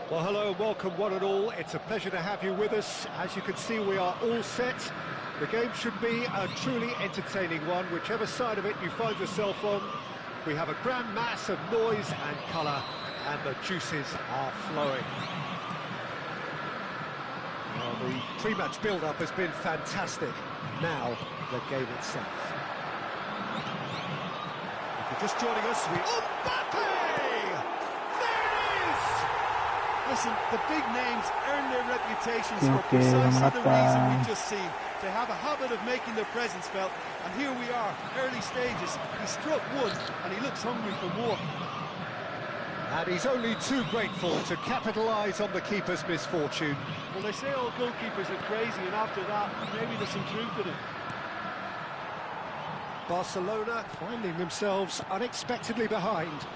Well, hello and welcome one and all. It's a pleasure to have you with us. As you can see, we are all set. The game should be a truly entertaining one, whichever side of it you find yourself on. We have a grand mass of noise and colour, and the juices are flowing. Well, the pre-match build-up has been fantastic. Now, the game itself. If you're just joining us, Mbappe! Listen, the big names earn their reputations for precisely the reason we've just seen. They have a habit of making their presence felt, and here we are, early stages. He struck one, and he looks hungry for more. And he's only too grateful to capitalise on the keeper's misfortune. Well, they say all goalkeepers are crazy, and after that, maybe there's some truth in it. Barcelona finding themselves unexpectedly behind.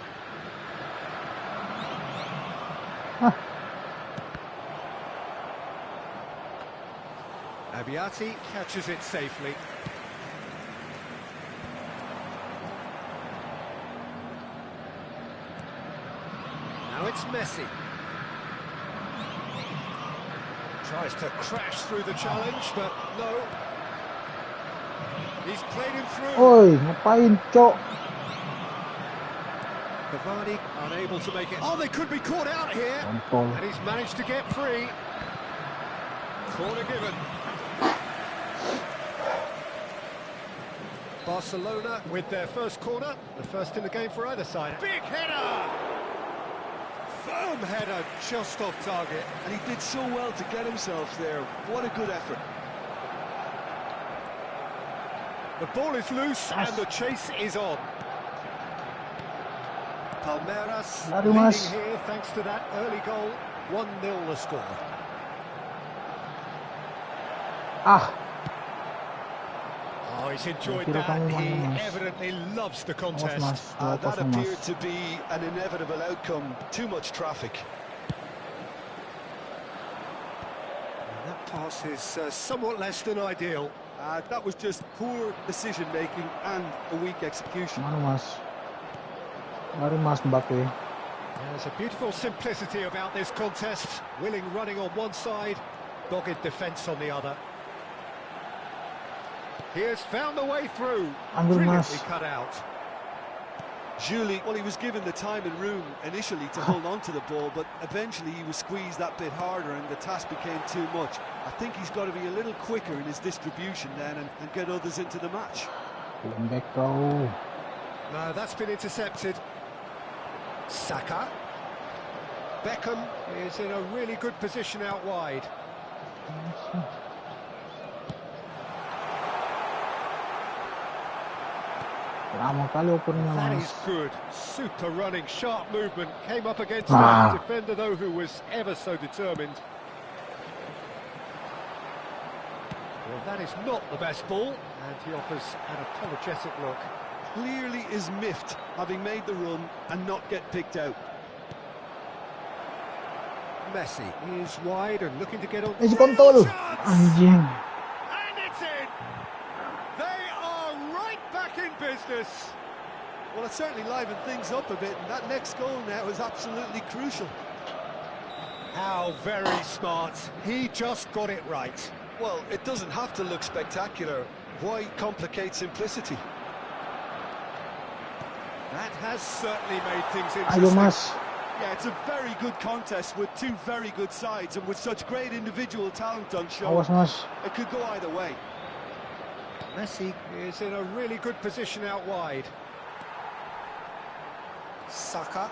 Abiati catches it safely. Now it's Messi. Tries to crash through the challenge, but no. He's played him through. Oi, ngapain, Cok? Cavani unable to make it. Oh, they could be caught out here. And he's managed to get free. Corner given. Barcelona with their first corner, the first in the game for either side. Big header! Firm header, just off target. And he did so well to get himself there. What a good effort. The ball is loose and the chase is on. Palmeiras leading here thanks to that early goal. 1-0 the score. Oh, he's enjoyed that. He evidently loves the contest. That appeared to be an inevitable outcome. Too much traffic. And that pass is somewhat less than ideal. That was just poor decision-making and a weak execution. Mbappe. There's a beautiful simplicity about this contest. Willing running on one side, dogged defence on the other. He has found the way through. Brilliantly cut out. Julie, well, he was given the time and room initially to hold on to the ball, but eventually he was squeezed that bit harder and the task became too much. I think he's got to be a little quicker in his distribution then and get others into the match. No, that's been intercepted. Saka. Beckham is in a really good position out wide. That is good. Super running, sharp movement. Came up against a defender, though, who was ever so determined. Well, that is not the best ball, and he offers an apologetic look. Clearly is miffed, having made the run and not get picked out. Messi is wide and looking to get on. Anjing. And it's in! They are right back in business. Well, it certainly livened things up a bit, and that next goal now is absolutely crucial. How very smart. He just got it right. Well, it doesn't have to look spectacular. Why complicate simplicity? That has certainly made things interesting. Yeah, it's a very good contest with two very good sides, and with such great individual talent on show, it could go either way. Messi is in a really good position out wide. Saka.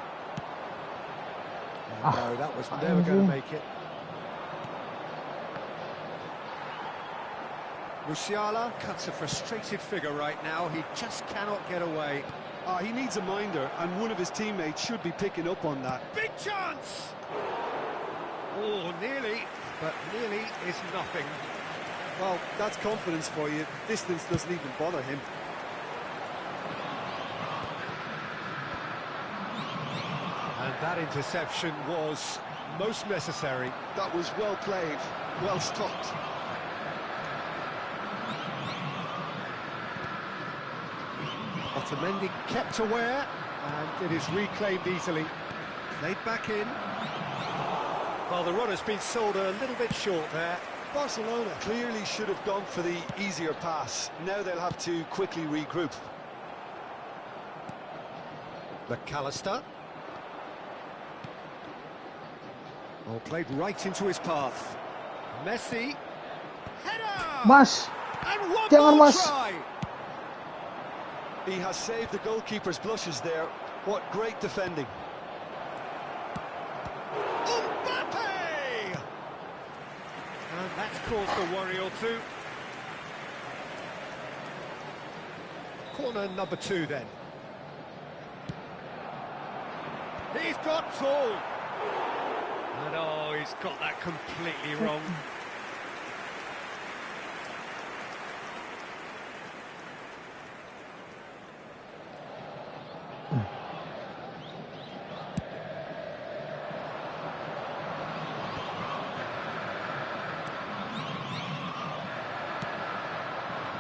No, that was never going to make it. Musiala cuts a frustrated figure right now. He just cannot get away. He needs a minder, and one of his teammates should be picking up on that. Big chance! Oh, nearly, but nearly is nothing. Well, that's confidence for you. Distance doesn't even bother him. And that interception was most necessary. That was well played, well stopped. Otamendi kept aware, and it is reclaimed easily. Played back in. Well, the run has been sold a little bit short there. Barcelona clearly should have gone for the easier pass. Now they'll have to quickly regroup. McAllister. Oh, played right into his path. Messi. Header! Mas, And one jangan more Mas. try! He has saved the goalkeeper's blushes there. What great defending. Mbappe! And that's caused a worry or two. Corner number 2 then. He's got full. And oh, he's got that completely wrong.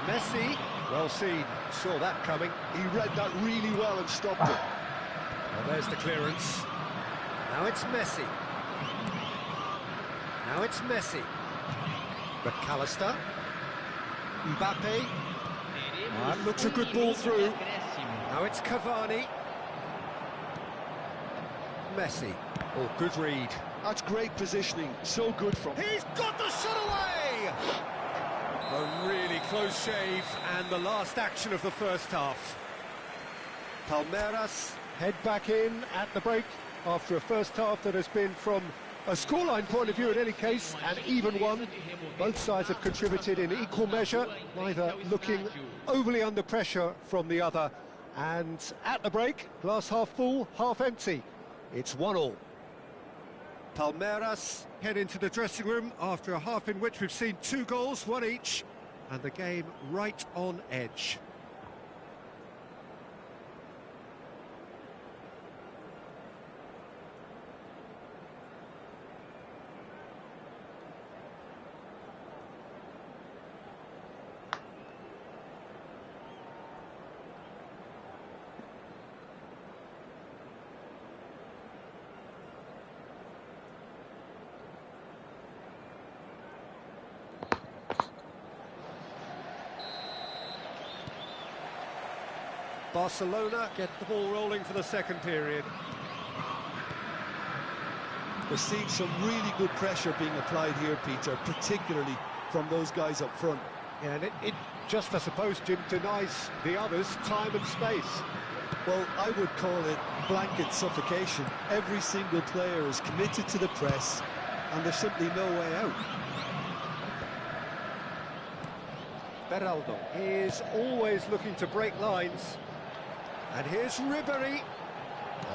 Messi, well seen, saw that coming. He read that really well and stopped it. Well, there's the clearance. Now it's Messi. Now it's Messi. McAllister. Mbappe. That looks a good ball through. Now it's Cavani. Messi. Oh, good read. That's great positioning. So good from... He's got the shot away! A really close shave, and the last action of the first half. Palmeiras head back in at the break after a first half that has been, from a scoreline point of view in any case, an even one. Both sides have contributed in equal measure, neither looking overly under pressure from the other. And at the break, glass half full, half empty. It's 1-1. Palmeiras head into the dressing room after a half in which we've seen 2 goals, 1 each, and the game right on edge. Barcelona get the ball rolling for the second period. We're seeing some really good pressure being applied here, Peter, particularly from those guys up front. And it just, I suppose, Jim, denies the others time and space. Well, I would call it blanket suffocation. Every single player is committed to the press, and there's simply no way out. Beraldo is always looking to break lines. And here's Ribéry.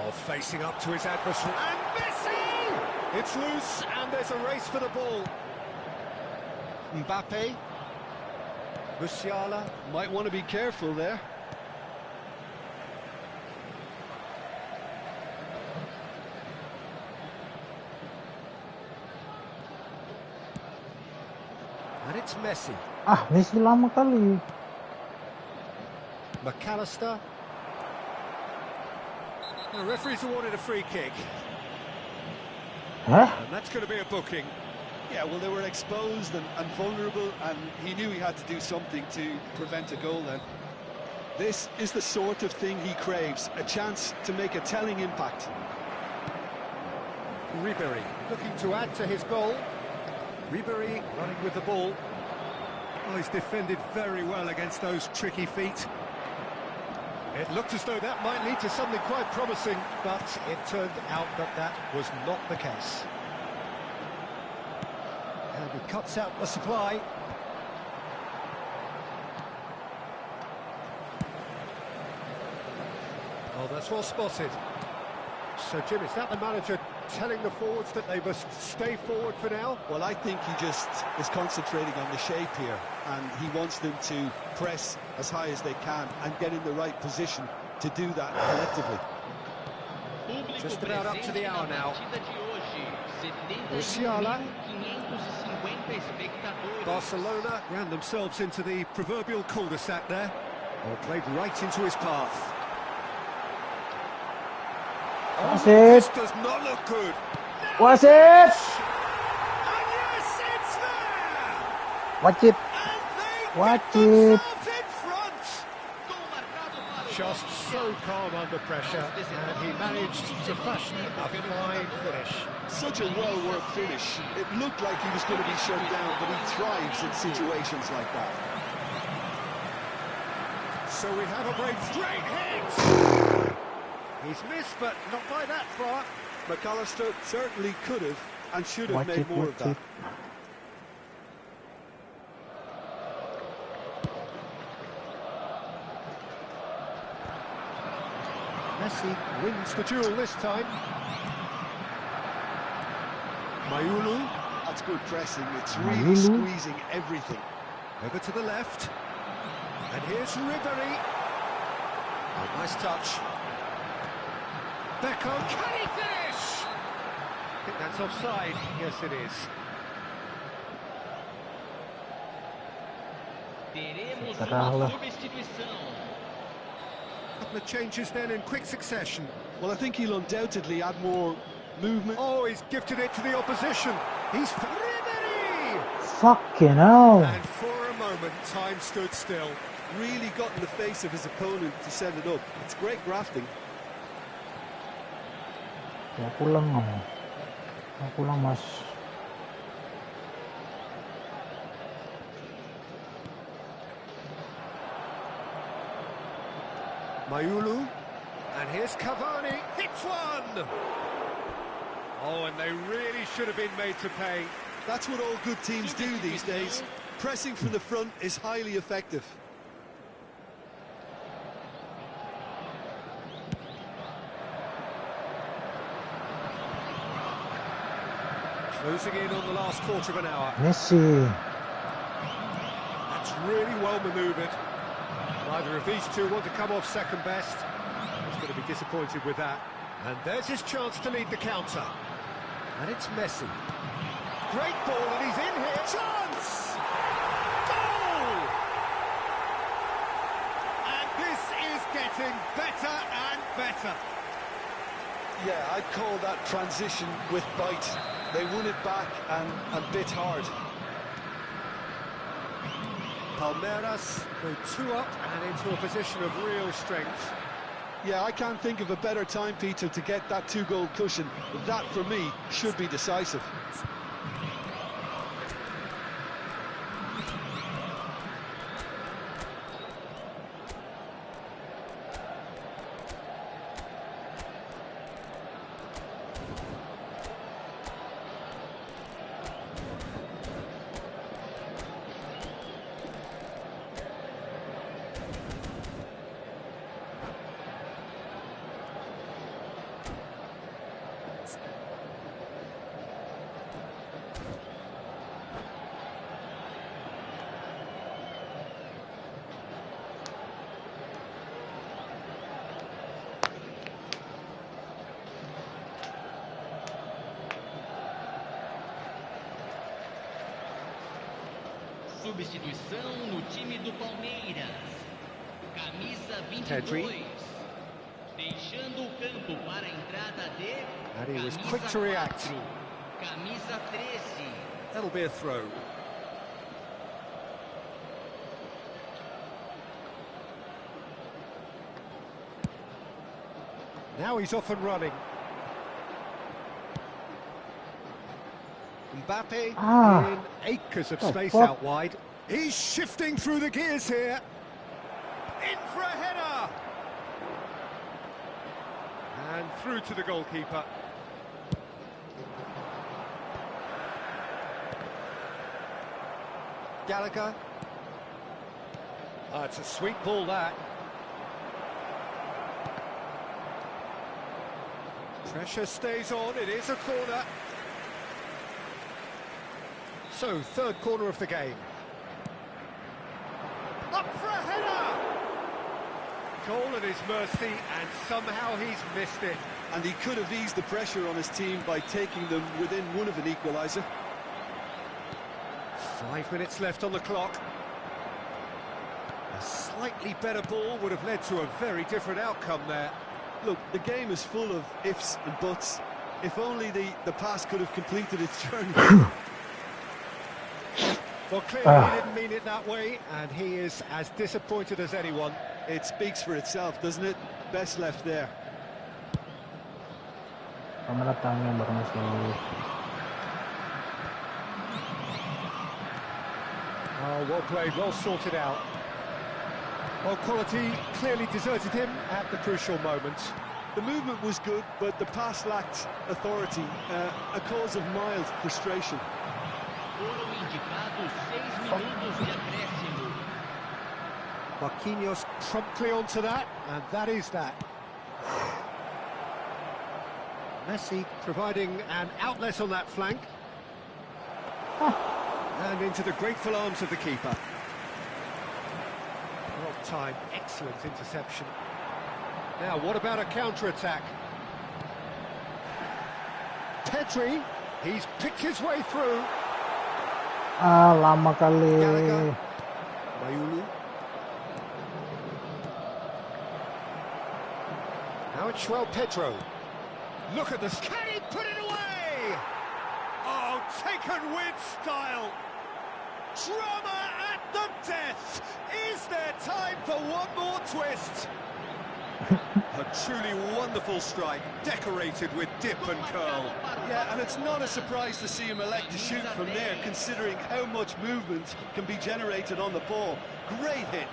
Oh, facing up to his adversary. And Messi! It's loose, and there's a race for the ball. Mbappe. Musiala. Might want to be careful there. And it's Messi. Ah, Messi lama kali. McAllister. The referee's awarded a free kick. Huh? And that's going to be a booking. Yeah, well, they were exposed and vulnerable, and he knew he had to do something to prevent a goal then. This is the sort of thing he craves, a chance to make a telling impact. Ribéry looking to add to his goal. Ribéry running with the ball. Oh, he's defended very well against those tricky feet. It looked as though that might lead to something quite promising, but it turned out that that was not the case. And he cuts out the supply. Oh, that's well spotted. So, Jim, is that the manager telling the forwards that they must stay forward for now? Well, I think he just is concentrating on the shape here, and he wants them to press as high as they can and get in the right position to do that collectively. Just about up to the hour now. Musiala. Barcelona ran themselves into the proverbial cul-de-sac there. Or played right into his path. Oh, this does not look good. Was it? And yes, it's there! Watch it. And they Watch get it. themselves in front! Just so calm under pressure, and he managed to fashion a fine finish. Such a well-worked finish. It looked like he was going to be shut down, but he thrives in situations like that. So we have a break. Straight hit! He's missed, but not by that far. McAllister certainly could have and should have Watch made it, more of watch that. it. Messi wins the duel this time. Mayulu That's good pressing. It's really Mayulu. squeezing everything. over to the left. And here's Ribery. Oh, nice touch. Beckham, can he finish? I think that's offside. Yes, it is. Teremos Caralho. uma substituição. Couple of changes then in quick succession. Well, I think he'll undoubtedly add more movement. Oh, he's gifted it to the opposition. He's Ribery! Fucking hell. And for a moment, time stood still. Really got in the face of his opponent to set it up. It's great grafting. Ya pulang kamu. Ya pulang, Mas. Mayulu, and here's Cavani, hits one! Oh, and they really should have been made to pay. That's what all good teams do these days. Pressing from the front is highly effective. Closing in on the last quarter of an hour. Messi. That's really well manoeuvred. Neither of these two want to come off second best. He's going to be disappointed with that. And there's his chance to lead the counter. And it's Messi. Great ball, and he's in here. Chance! Goal! And this is getting better and better. Yeah, I'd call that transition with bite. They won it back and bit hard. Palmeiras go 2 up and into a position of real strength. Yeah, I can't think of a better time, Peter, to get that 2-goal cushion. That, for me, should be decisive. Substituição no time do Palmeiras. Camisa 22. Pedri. Deixando o campo para a entrada de And he was camisa quick to react. 4, camisa 13. That'll be a throw. Now he's off and running. Mbappe in acres of space out wide. He's shifting through the gears here. In for a header. And through to the goalkeeper. Gallagher. Oh, it's a sweet ball, that. Pressure stays on, it is a corner. So, third corner of the game. Up for a header! Goal at his mercy, and somehow he's missed it. And he could have eased the pressure on his team by taking them within one of an equaliser. 5 minutes left on the clock. A slightly better ball would have led to a very different outcome there. Look, the game is full of ifs and buts. If only the pass could have completed its journey. Well, clearly he didn't mean it that way, and he is as disappointed as anyone. It speaks for itself, doesn't it? Best left there. Kamera tanya baru masuk. Oh, well played, well sorted out. Well, quality clearly deserted him at the crucial moment. The movement was good, but the pass lacked authority, a cause of mild frustration. Foram indicados 6 minutos de acréscimo. Marquinhos promptly onto that, and that is that. Messi providing an outlet on that flank. And into the grateful arms of the keeper. Well timed, excellent interception. Now, what about a counter-attack? Pedri, he's picked his way through. Lama kali. Gallagher. Mayulu. Now it's João Pedro. Look at this. Can he put it away? Oh, taken with style. Drama at the death. Is there time for one more twist? A truly wonderful strike, decorated with dip and curl. Yeah, and it's not a surprise to see him elect to shoot from there, considering how much movement can be generated on the ball. Great hit.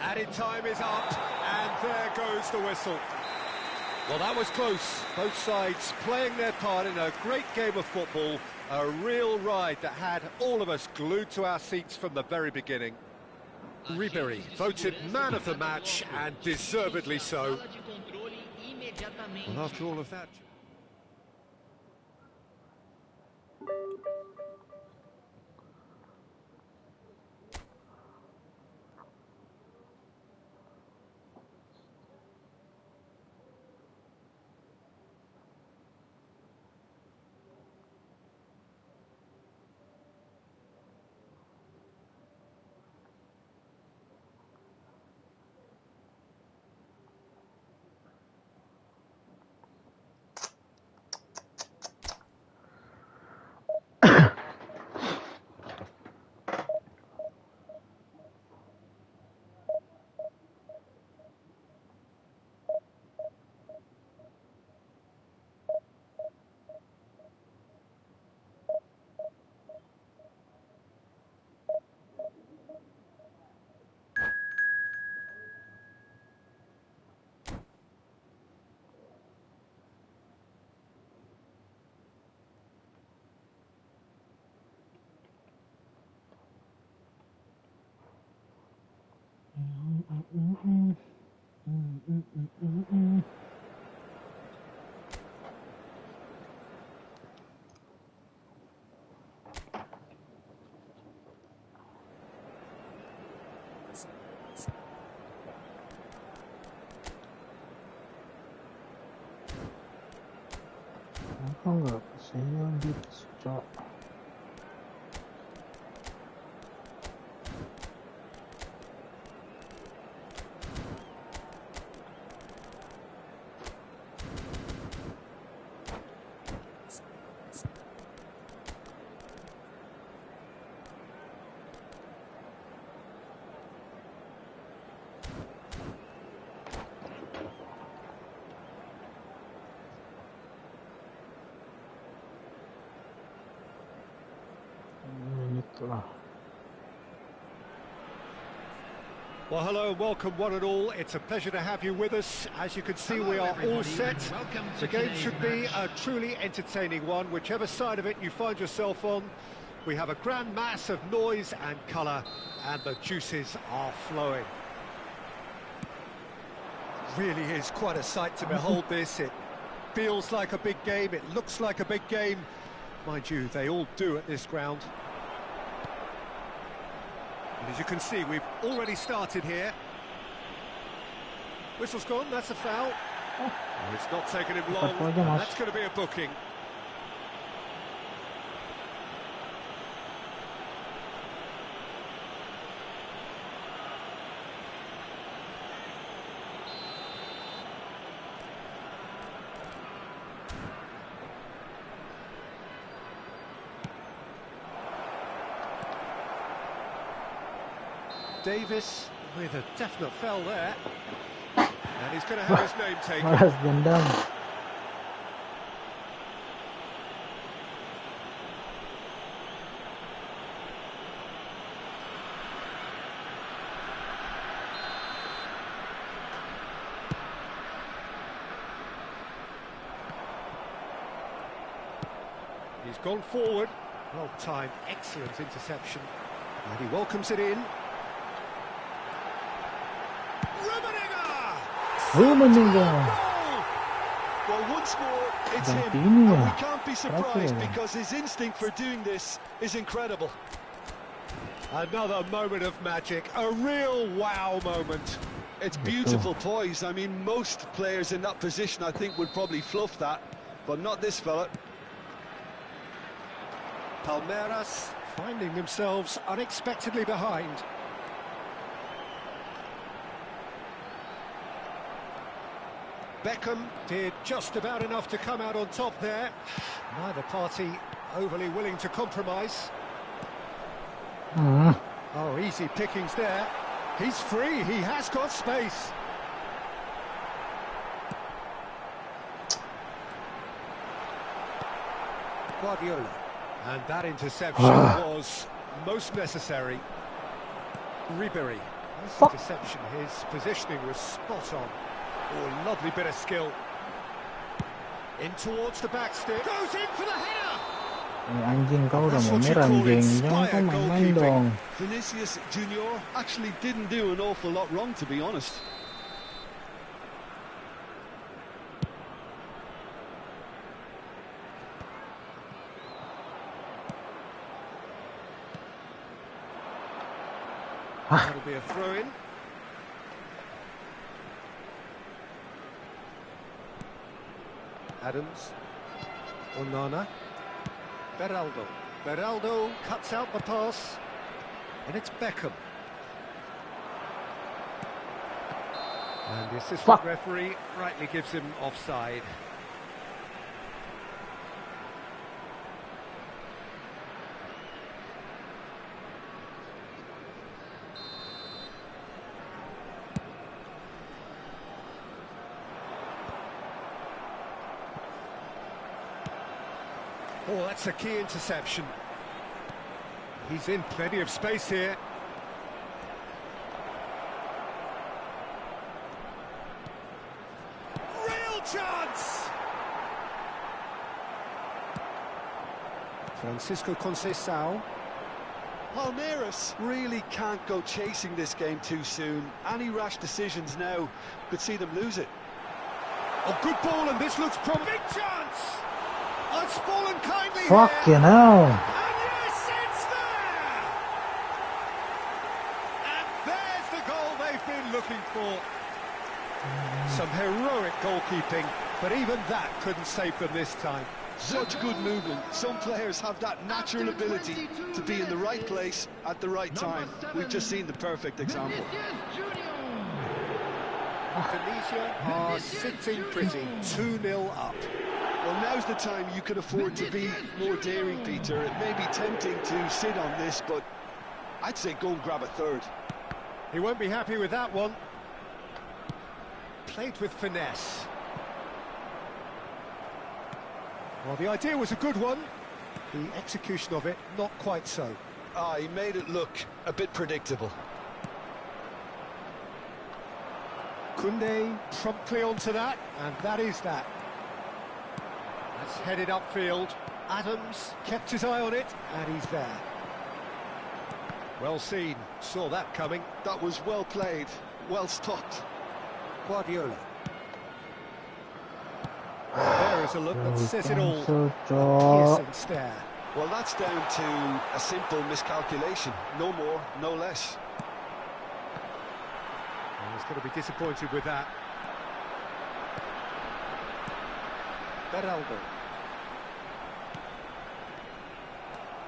Added time is up, and there goes the whistle. Well, that was close. Both sides playing their part in a great game of football. A real ride that had all of us glued to our seats from the very beginning. Ribéry voted man of the match, and deservedly so. Well, after all of that... Kenapa nggak kesini gitu, Cok? Itulah. Well, hello and welcome one and all. It's a pleasure to have you with us. As you can see, we are all set. The game should be a truly entertaining one, whichever side of it you find yourself on. We have a grand mass of noise and colour, and the juices are flowing. Really is quite a sight to behold this. It feels like a big game, it looks like a big game. Mind you, they all do at this ground. And as you can see, we've already started here. Whistle's gone, that's a foul. Oh, it's not taken him long, and that's going to be a booking. Davis with a definite foul there, and he's going to have his name taken. Balas dendam. He's gone forward, well timed, excellent interception, and he welcomes it in. Well, once more, it's him, and we can't be surprised because his instinct for doing this is incredible. Another moment of magic, a real wow moment. It's beautiful poise. I mean, most players in that position, I think, would probably fluff that, but not this fella. Palmeiras finding themselves unexpectedly behind. Beckham did just about enough to come out on top there. Neither party overly willing to compromise. Oh, easy pickings there. He's free, he has got space. Guardiola. And that interception was most necessary. Ribery. This interception, his positioning was spot on. Oh, lovely bit of skill. In towards the back stick. Goes in for the header! Anjing, kau udah mau merah anjing. Jangan kau main-main dong. Vinicius Junior actually didn't do an awful lot wrong, to be honest. That'll be a throw-in. Adams, Onana, Beraldo. Beraldo cuts out the pass, and it's Beckham. And the assistant referee rightly gives him offside. Oh, that's a key interception. He's in plenty of space here. Real chance! Francisco Conceição. Palmeiras really can't go chasing this game too soon. Any rash decisions now could see them lose it. Oh, good ball, and this looks promising. Big chance! It's fallen kindly Fucking here. hell. And yes, it's there! And there's the goal they've been looking for. Some heroic goalkeeping, but even that couldn't save them this time. Such good movement. Some players have that natural ability to be in the right place at the right time. We've just seen the perfect example. Indonesia are sitting pretty, 2-0 up. Well, now's the time you can afford to be more daring, Peter. It may be tempting to sit on this, but I'd say go and grab a third. He won't be happy with that one. Played with finesse. Well, the idea was a good one. The execution of it, not quite so. He made it look a bit predictable. Koundé promptly onto that, and that is that. That's headed upfield. Adams kept his eye on it, and he's there. Well seen, saw that coming. That was well played, well stopped. Guardiola. Well, there is a look that says it all. A piercing stare. Well, that's down to a simple miscalculation. No more, no less. And he's going to be disappointed with that. Beraldo.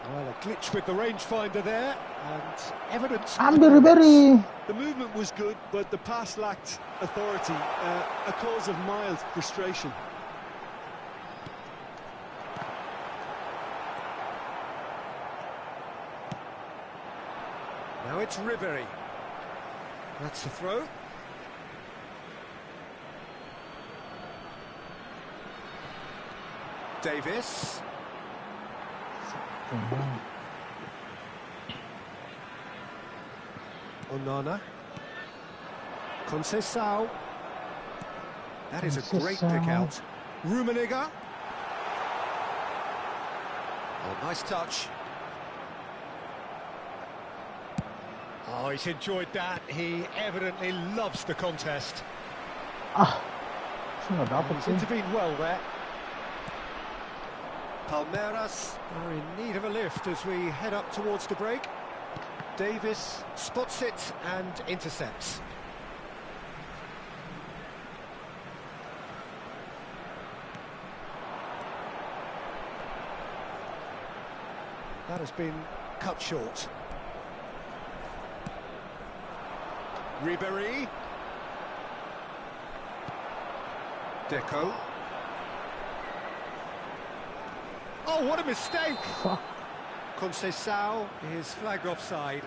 Well, a glitch with the rangefinder there, and evidence... Ribery. The movement was good, but the pass lacked authority, a cause of mild frustration. Now it's Ribery. That's the throw. Davis. Onana. Conceição. That is a great pick out. Rummenigge. Oh, nice touch. Oh, he's enjoyed that. He evidently loves the contest. He's intervened well there. Palmeiras are in need of a lift as we head up towards the break. Davis spots it and intercepts. That has been cut short. Ribery. Deco. Oh, what a mistake! Conceição is flagged offside.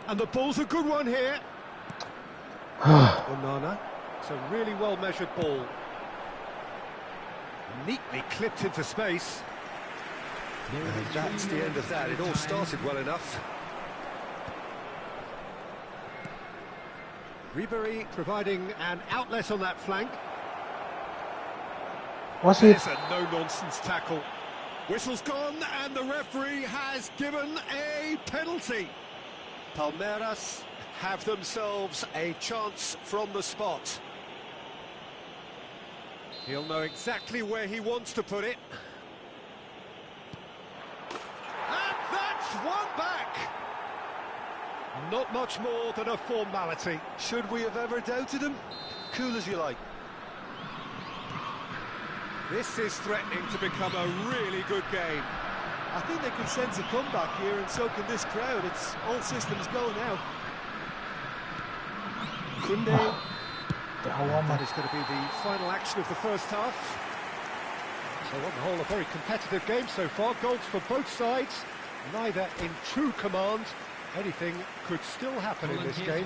And the ball's a good one here. Onana. It's a really well-measured ball. Neatly clipped into space. And that's the end of that. It all started well enough. Ribery providing an outlet on that flank. Was it? There's a no-nonsense tackle. Whistle's gone and the referee has given a penalty. Palmeiras have themselves a chance from the spot. He'll know exactly where he wants to put it. And that's one back! Not much more than a formality. Should we have ever doubted him? Cool as you like. This is threatening to become a really good game. I think they can sense a comeback here, and so can this crowd. It's all systems go now. Koundé. That is going to be the final action of the first half. So on the whole, a very competitive game so far. Goals for both sides, neither in true command. Anything could still happen in this game.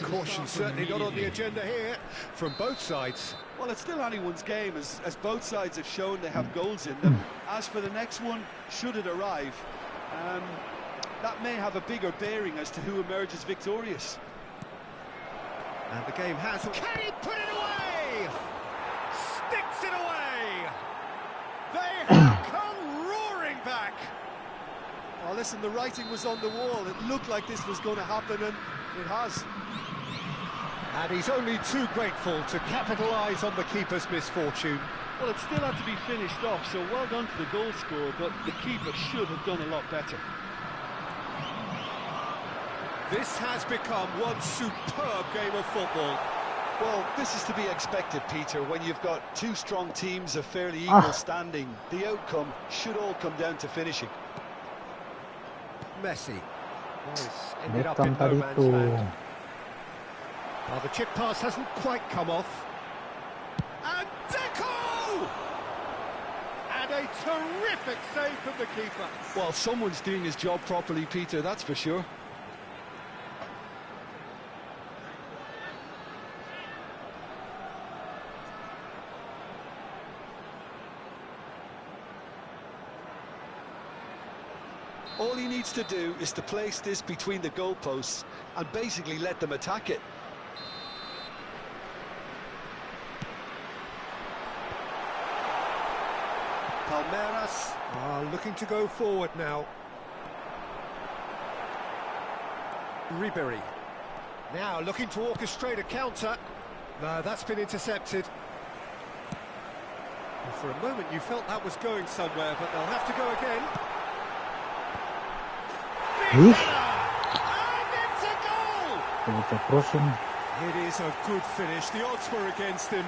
Caution certainly not on the agenda here from both sides. Well, it's still anyone's game, as both sides have shown they have goals in them. As for the next one, should it arrive, that may have a bigger bearing as to who emerges victorious. And the game has... Can he put it away? Sticks it away! They have come roaring back! Oh, listen, the writing was on the wall. It looked like this was going to happen, and it has. And he's only too grateful to capitalise on the keeper's misfortune. Well, it still had to be finished off, so well done to the goal scorer, but the keeper should have done a lot better. This has become one superb game of football. Well, this is to be expected, Peter, when you've got two strong teams of fairly equal standing. The outcome should all come down to finishing. Messi. Well, ended up in no man's land. Well, the chip pass hasn't quite come off. And Deco! And a terrific save from the keeper. Well, someone's doing his job properly, Peter, that's for sure. All he needs to do is to place this between the goalposts and basically let them attack it. Palmeiras are looking to go forward now. Ribery. Now looking to orchestrate a counter. No, that's been intercepted. And for a moment you felt that was going somewhere, but they'll have to go again. Ih, And it's a goal! crossing. It is a good finish. The odds were against him.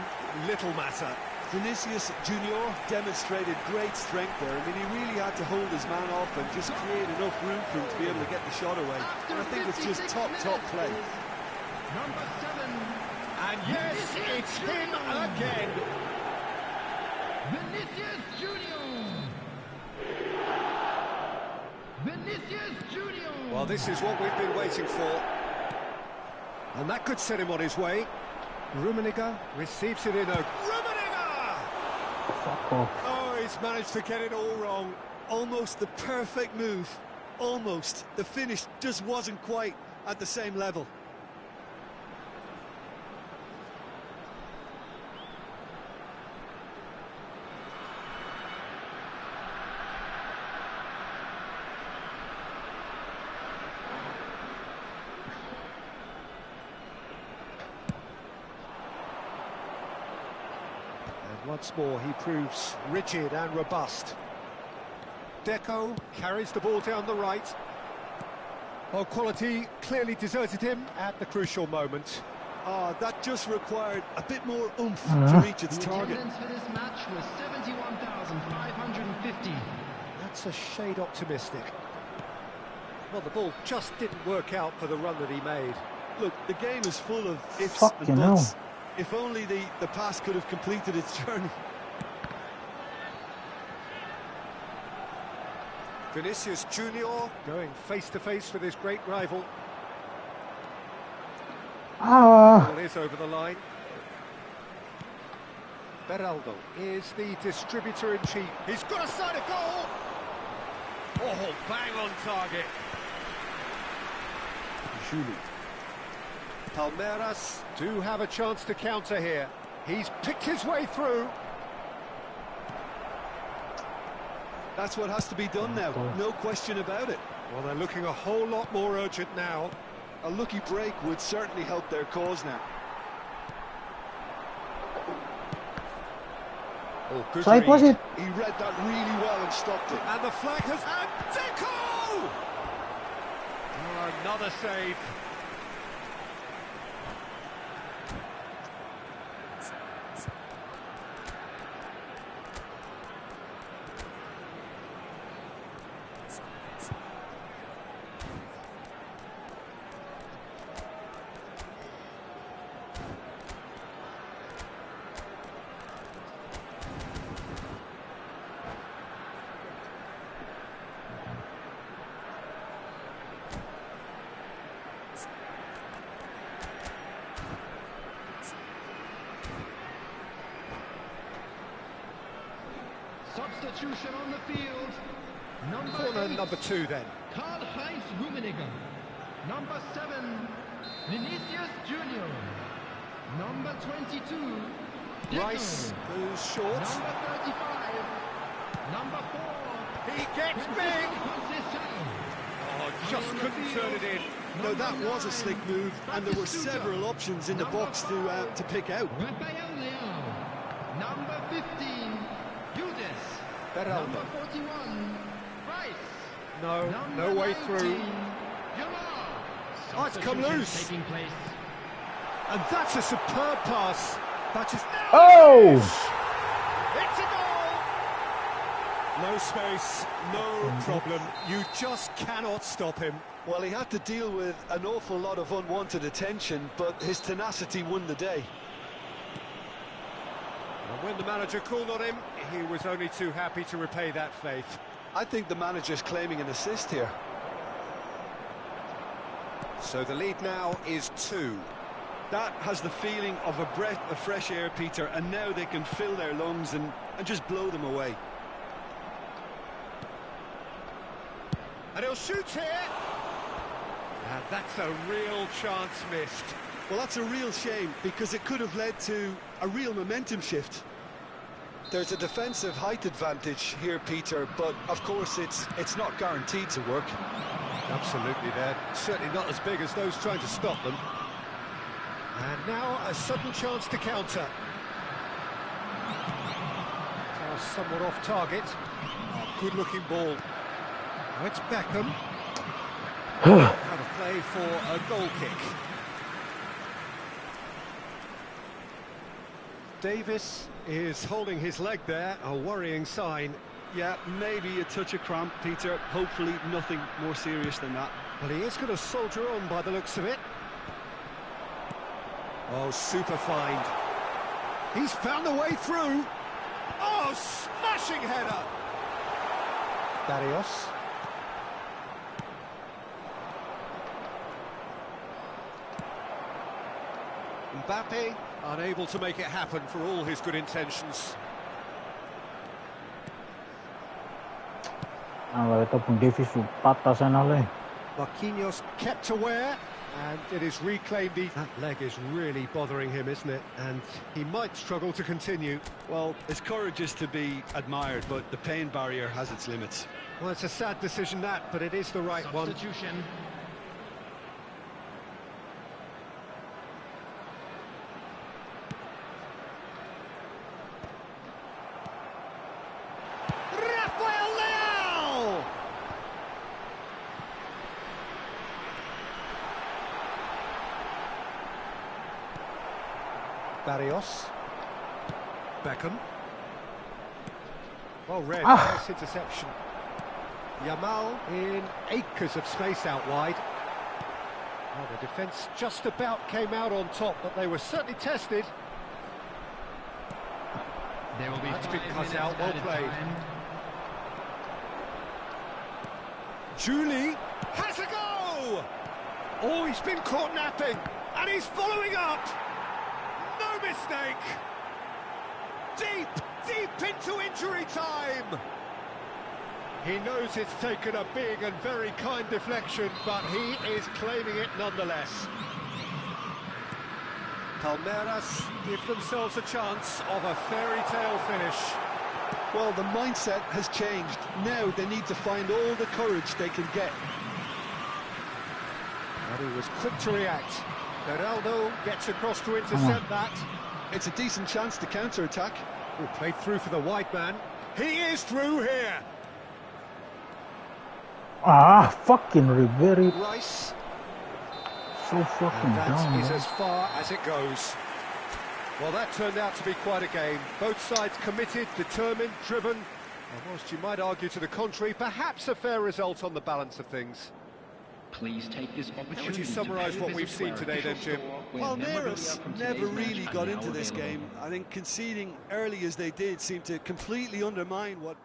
Little matter. Vinicius Junior demonstrated great strength there. I mean, he really had to hold his man off and just create enough room for him to be able to get the shot away. And I think it's just top play. Number 7. And yes, it's him again. Vinicius Junior. Vinicius Junior. Well, this is what we've been waiting for. And that could set him on his way. Rummenigge receives it in a... Rummenigge! Fuck off. Oh, he's managed to get it all wrong. Almost the perfect move. Almost. The finish just wasn't quite at the same level. Once more, he proves rigid and robust. Deco carries the ball down the right. Well, quality clearly deserted him at the crucial moment. That just required a bit more oomph to reach its The target. attendance for this match was 71,550. That's a shade optimistic. Well, the ball just didn't work out for the run that he made. Look, the game is full of ifs Fucking and buts. hell. If only the pass could have completed its journey. Vinicius Junior going face-to-face with his great rival. Ah, Ball is over the line. Beraldo is the distributor-in-chief. He's got a side of goal! Oh, bang on target. Juli. Palmeiras do have a chance to counter here. He's picked his way through. That's what has to be done now, no question about it. Well, they're looking a whole lot more urgent now. A lucky break would certainly help their cause now. Oh, good side was read. it? He read that really well and stopped it. And the flag has... And Deco! Oh, another save. Substitution on the field. Corner 8, number 2 then. Karl-Heinz Rummenigge. Number 7, Vinicius Junior. Number 22, Deco. Rice goes short. Number 35, number 4. He gets big! Oh, just couldn't turn it in. No, that was a slick move, and there were several options in the box to pick out. Rafael Leão. Number 15, Judas. Beraldo. Number 41, Rice. No, Number no way 19, through. Gerard. Oh, it's come Substitution loose. taking place. And that's a superb pass. That is... Oh! It's a goal! No space, no problem. You just cannot stop him. Well, he had to deal with an awful lot of unwanted attention, but his tenacity won the day. And when the manager called on him, he was only too happy to repay that faith. I think the manager's claiming an assist here. So the lead now is 2. That has the feeling of a breath of fresh air, Peter, and now they can fill their lungs and just blow them away. And he'll shoot here. And that's a real chance missed. Well, that's a real shame, because it could have led to a real momentum shift. There's a defensive height advantage here, Peter, but of course it's not guaranteed to work. Absolutely, they're certainly not as big as those trying to stop them. And now a sudden chance to counter. Now somewhat off target. Oh, good-looking ball. Now it's Beckham. Out of play for a goal kick. Davis is holding his leg there, a worrying sign. Yeah, maybe a touch of cramp, Peter. Hopefully nothing more serious than that. But he is going to soldier on by the looks of it. Oh, super find. He's found a way through. Oh, smashing header. Barrios. Mbappe, unable to make it happen for all his good intentions. Marquinhos kept aware, and it is reclaimed. That leg is really bothering him, isn't it? And he might struggle to continue. Well, his courage is to be admired, but the pain barrier has its limits. Well, it's a sad decision that, but it is the right one. Substitution. Barrios. Beckham. Well read, nice interception. Yamal in acres of space out wide. Well, the defence just about came out on top, but they were certainly tested. There will be That's been 5 cut minutes out, well added played. time. Julie has a go! Oh, he's been caught napping, and he's following up! No mistake! Deep into injury time! He knows it's taken a big and very kind deflection, but he is claiming it nonetheless. Palmeiras give themselves a chance of a fairy tale finish. Well, the mindset has changed. Now they need to find all the courage they can get. And he was quick to react. Geraldo gets across to intercept that. It's a decent chance to counter-attack. Played through for the wide man. He is through here. Fucking Ribery. Rice. So fucking And that down, is man. as far as it goes. Well, that turned out to be quite a game. Both sides committed, determined, driven. And whilst you might argue to the contrary, perhaps a fair result on the balance of things. Please take this opportunity. How would you summarise what we've seen today then, Jim? Palmeiras never really got into this game. I think conceding early as they did seemed to completely undermine what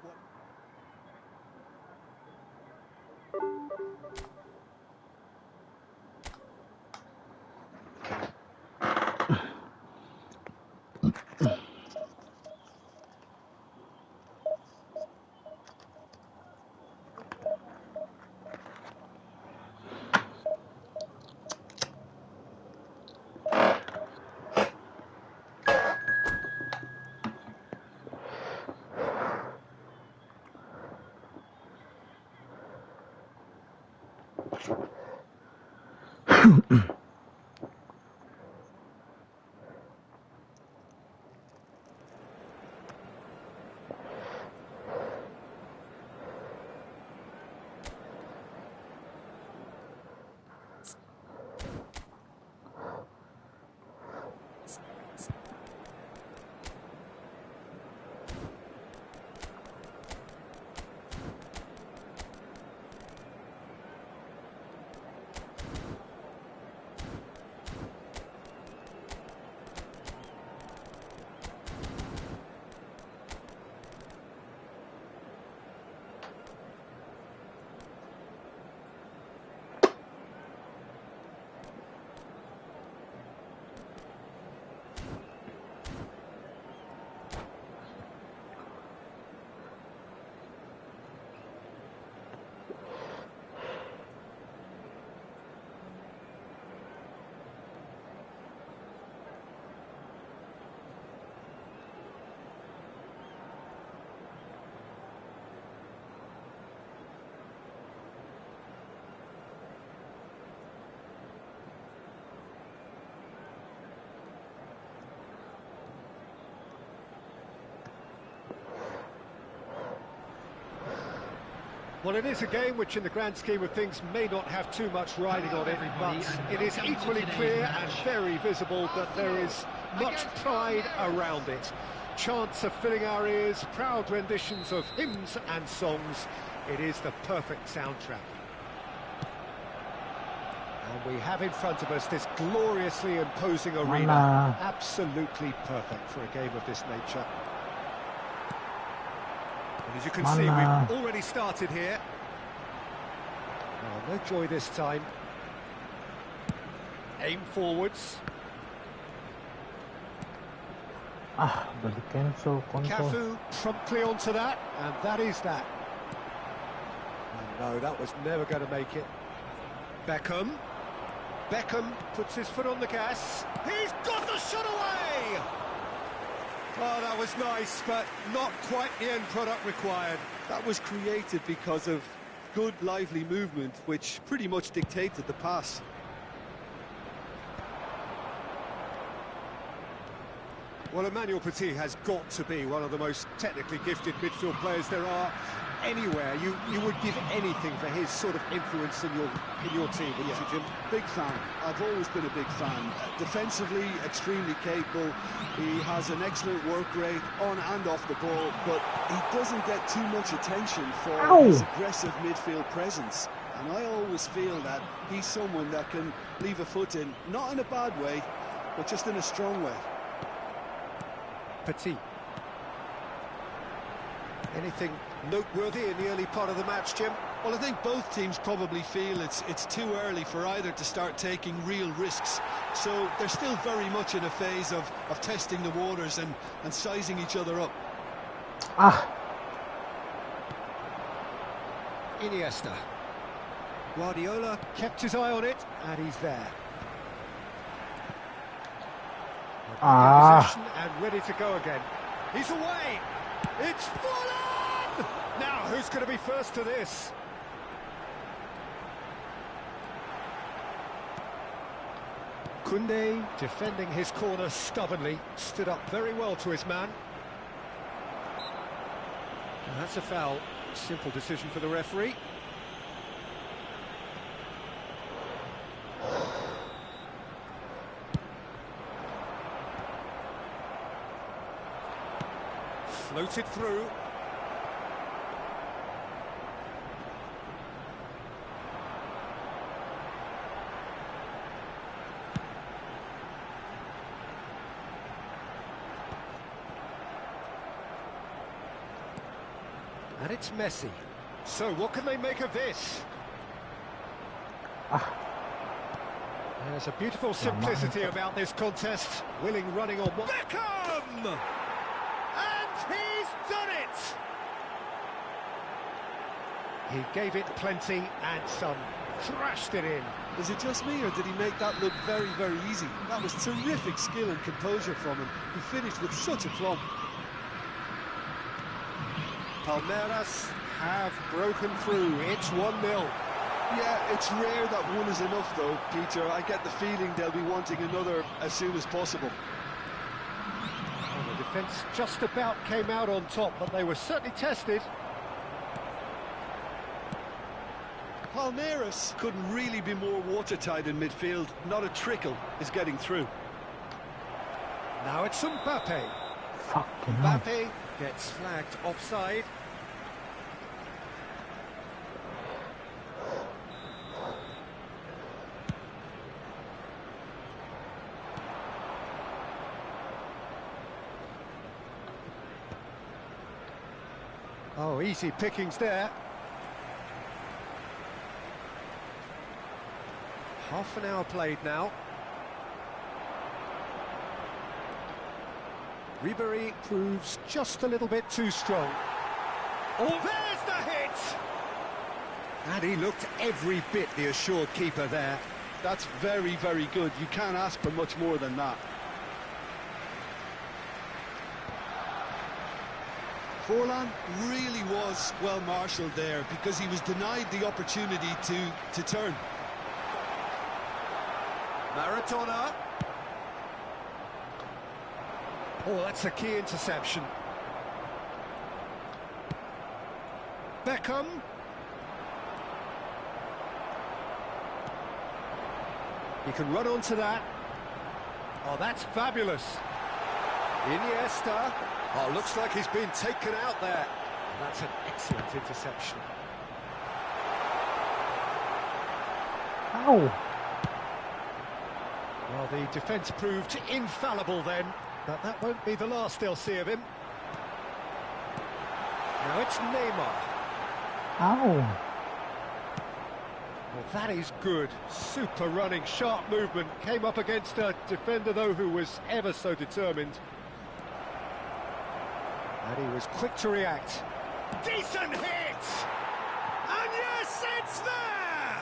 Well, it is a game which, in the grand scheme of things, may not have too much riding on it, but it is equally clear and very visible that there is much pride around it. Chants are filling our ears, proud renditions of hymns and songs. It is the perfect soundtrack. And we have in front of us this gloriously imposing arena. Absolutely perfect for a game of this nature. And as you can see, we've already started here. Well, no joy this time. Aim forwards. Cafu promptly onto that, and that is that. And no, that was never going to make it. Beckham puts his foot on the gas. He's got the shot away! Oh, that was nice, but not quite the end product required. That was created because of good, lively movement, which pretty much dictated the pass. Well, Emmanuel Petit has got to be one of the most technically gifted midfield players there are anywhere. You would give anything for his sort of influence in your team, wouldn't you, Jim? Big fan. I've always been a big fan. Defensively, extremely capable. He has an excellent work rate on and off the ball, but he doesn't get too much attention for his aggressive midfield presence. And I always feel that he's someone that can leave a foot in, not in a bad way, but just in a strong way. Petit. Anything noteworthy in the early part of the match, Jim? Well, I think both teams probably feel it's too early for either to start taking real risks. So they're still very much in a phase of testing the waters and sizing each other up. Iniesta. Guardiola kept his eye on it, and he's there. Possession and ready to go again. He's away. It's full on! Now, who's going to be first to this? Koundé, defending his corner stubbornly, stood up very well to his man. And that's a foul. Simple decision for the referee. Floated through. And it's Messi. So what can they make of this? There's a beautiful simplicity about this contest. Willing running on one. Beckham! He's done it! He gave it plenty and some. Thrashed it in. Is it just me, or did he make that look very, very easy? That was terrific skill and composure from him. He finished with such aplomb. Palmeiras have broken through. It's 1-0. Yeah, it's rare that one is enough, though, Peter. I get the feeling they'll be wanting another as soon as possible. The defence just about came out on top, but they were certainly tested. Palmeiras couldn't really be more watertight in midfield. Not a trickle is getting through. Now it's Mbappe. Mbappe gets flagged offside. Oh, easy pickings there. Half an hour played now. Ribery proves just a little bit too strong. Oh, there's the hit! And he looked every bit the assured keeper there. That's very, very good. You can't ask for much more than that. Forlan really was well marshalled there because he was denied the opportunity to turn. Maradona. Oh, that's a key interception. Beckham. He can run onto that. Oh, that's fabulous. Iniesta. Oh, looks like he's been taken out there. And that's an excellent interception. Ow. Well, the defence proved infallible then, but that won't be the last they'll see of him. Now it's Neymar. Ow. Well, that is good. Super running, sharp movement. Came up against a defender, though, who was ever so determined. And he was quick to react. Decent hit! And yes, it's there!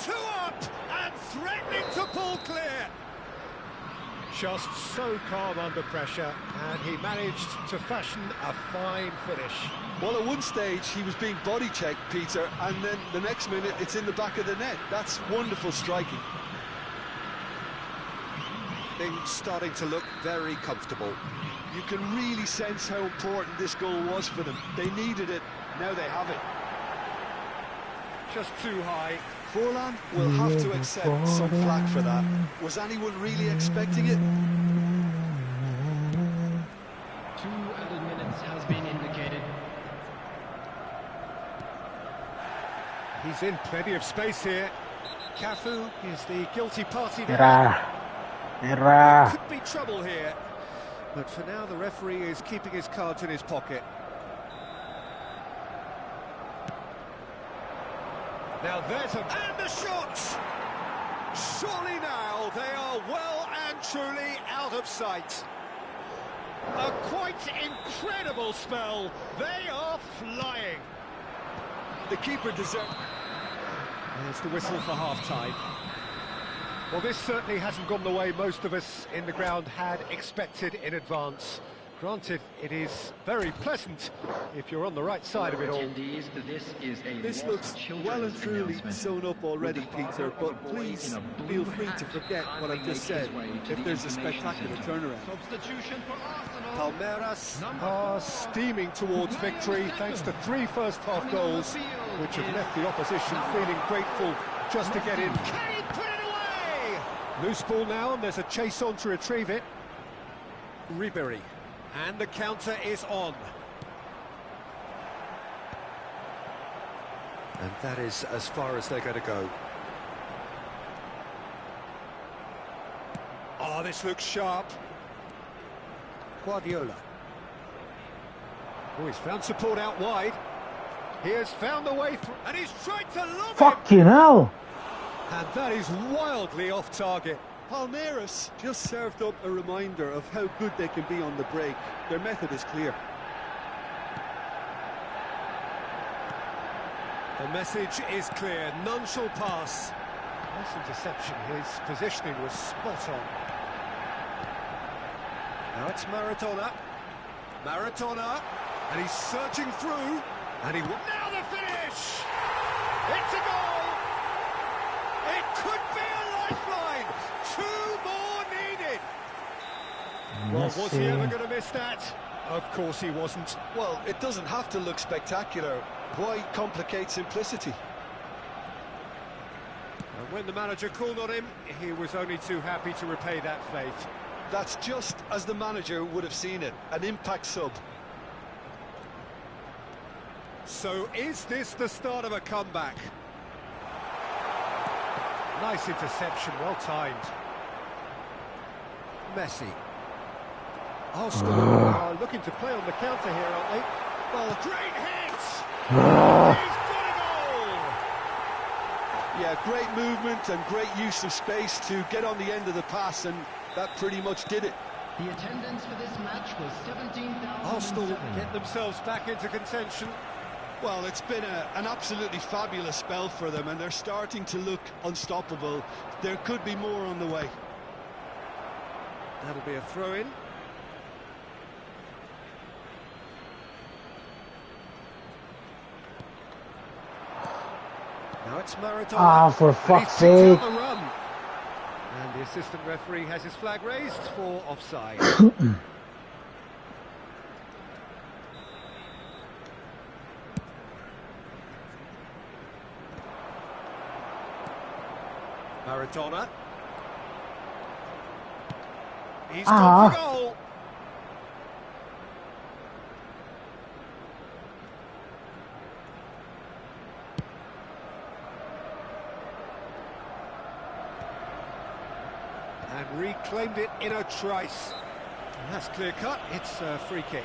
2 up and threatening to pull clear. Just so calm under pressure, and he managed to fashion a fine finish. Well, at one stage he was being body checked, Peter, and then the next minute it's in the back of the net. That's wonderful striking. Things starting to look very comfortable. You can really sense how important this goal was for them. They needed it, now they have it. Just too high. Forlan will have to accept some flack for that. Was anyone really expecting it? 2 added minutes has been indicated. He's in plenty of space here. Cafu is the guilty party there. Merah. Could be trouble here. But for now, the referee is keeping his cards in his pocket. Now there's a... And the shot! Surely now they are well and truly out of sight. A quite incredible spell. They are flying. The keeper deserved... There's the whistle for half-time. Well, this certainly hasn't gone the way most of us in the ground had expected in advance. Granted, it is very pleasant if you're on the right side of it all. This looks well and truly sewn up already, Peter, but please feel free to forget what I've just said if there's a spectacular turnaround. Substitution for Arsenal. Palmeiras are steaming towards victory thanks to 3 first-half goals, which have left the opposition feeling grateful just to get in. Can he put it away? Loose ball now, and there's a chase on to retrieve it. Ribery. And the counter is on. And that is as far as they're going to go. Oh, this looks sharp. Guardiola. Oh, he's found support out wide. He has found a way through, and he's tried to lob it. Fucking hell. And that is wildly off target. Palmeiras just served up a reminder of how good they can be on the break. Their method is clear. The message is clear, none shall pass. Nice interception, his positioning was spot on. Now it's Maradona. Maradona, and he's surging through, and he... Now the finish! It's a goal! It could be a lifeline! 2 more needed! Well, was he ever going to miss that? Of course he wasn't. Well, it doesn't have to look spectacular. Why complicate simplicity? And when the manager called on him, he was only too happy to repay that faith. That's just as the manager would have seen it, an impact sub. So is this the start of a comeback? Nice interception, well timed. Messi. Arsenal are looking to play on the counter here, aren't they? Well, great hit! He's got a goal! Yeah, great movement and great use of space to get on the end of the pass, and that pretty much did it. The attendance for this match was 17,000. Arsenal get themselves back into contention. Well, it's been an absolutely fabulous spell for them, and they're starting to look unstoppable. There could be more on the way. That'll be a throw-in. Now it's Maradona. Ah, for fuck's sake. And the assistant referee has his flag raised for offside. Maradona. He's gone for goal. And reclaimed it in a trice. And that's clear cut, it's a free kick.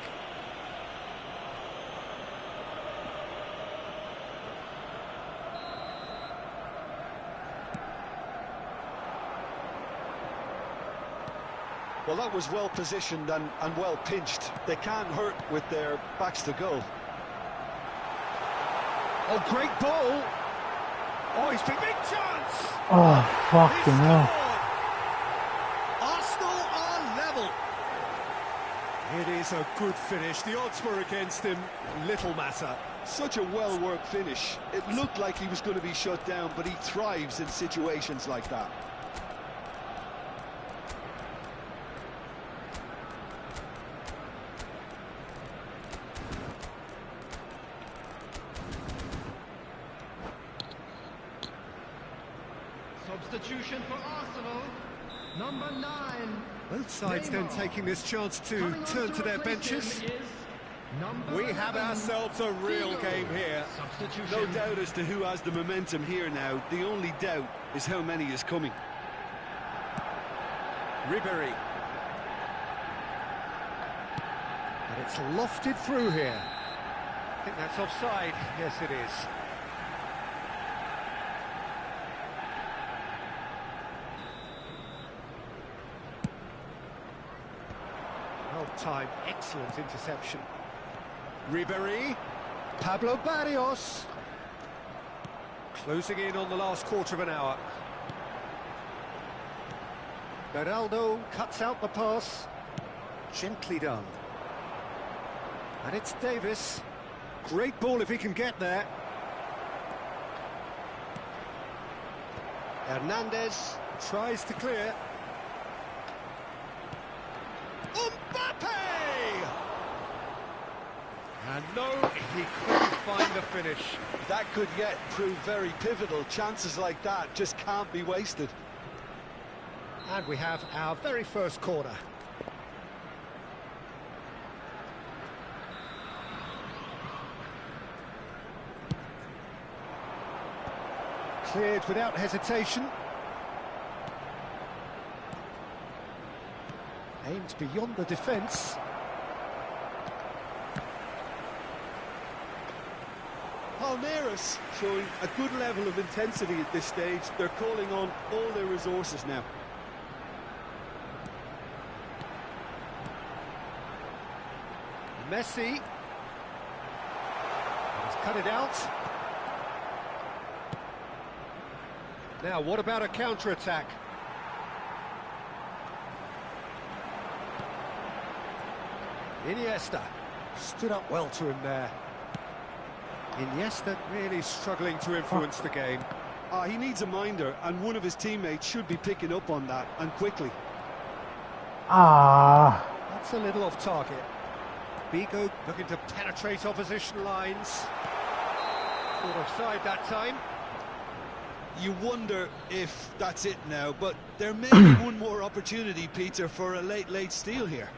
Well, that was well positioned and well pinched. They can't hurt with their backs to goal. Oh, great ball. Oh, he's big chance. Oh, fucking hell. Arsenal are level. It is a good finish. The odds were against him. Little matter. Such a well-worked finish. It looked like he was going to be shut down, but he thrives in situations like that. Substitution for Arsenal, number 9. Both sides then taking this chance to turn to their benches. We have ourselves a real game here. No doubt as to who has the momentum here now. The only doubt is how many is coming. Ribery. And it's lofted through here. I think that's offside. Yes, it is. Well timed, excellent interception. Ribery, Pablo Barrios. Closing in on the last quarter of an hour. Beraldo cuts out the pass. Gently done. And it's Davis. Great ball if he can get there. Hernandez tries to clear. Mbappe! And no, he couldn't find the finish. That could yet prove very pivotal. Chances like that just can't be wasted. And we have our very first corner. Cleared without hesitation. Aimed beyond the defence. Palmeiras showing a good level of intensity at this stage. They're calling on all their resources now. Messi. He's cut it out. Now, what about a counter-attack? Iniesta stood up well to him there. Iniesta really struggling to influence the game. He needs a minder, and one of his teammates should be picking up on that, and quickly. That's a little off target. Bigo looking to penetrate opposition lines. Caught offside that time. You wonder if that's it now, but there may be one more opportunity, Peter, for a late steal here.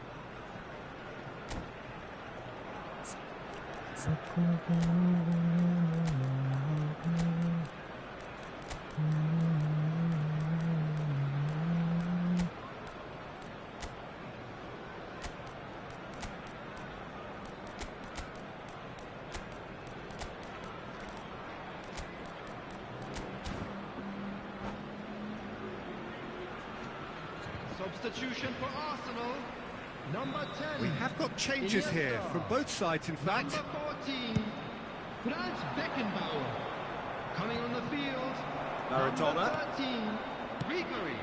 Substitution for Arsenal, number 10. We have got changes Iniesta. here from both sides, in fact. Number 14, Franz Beckenbauer. Coming on the field, Maradona. number 13, Ribery.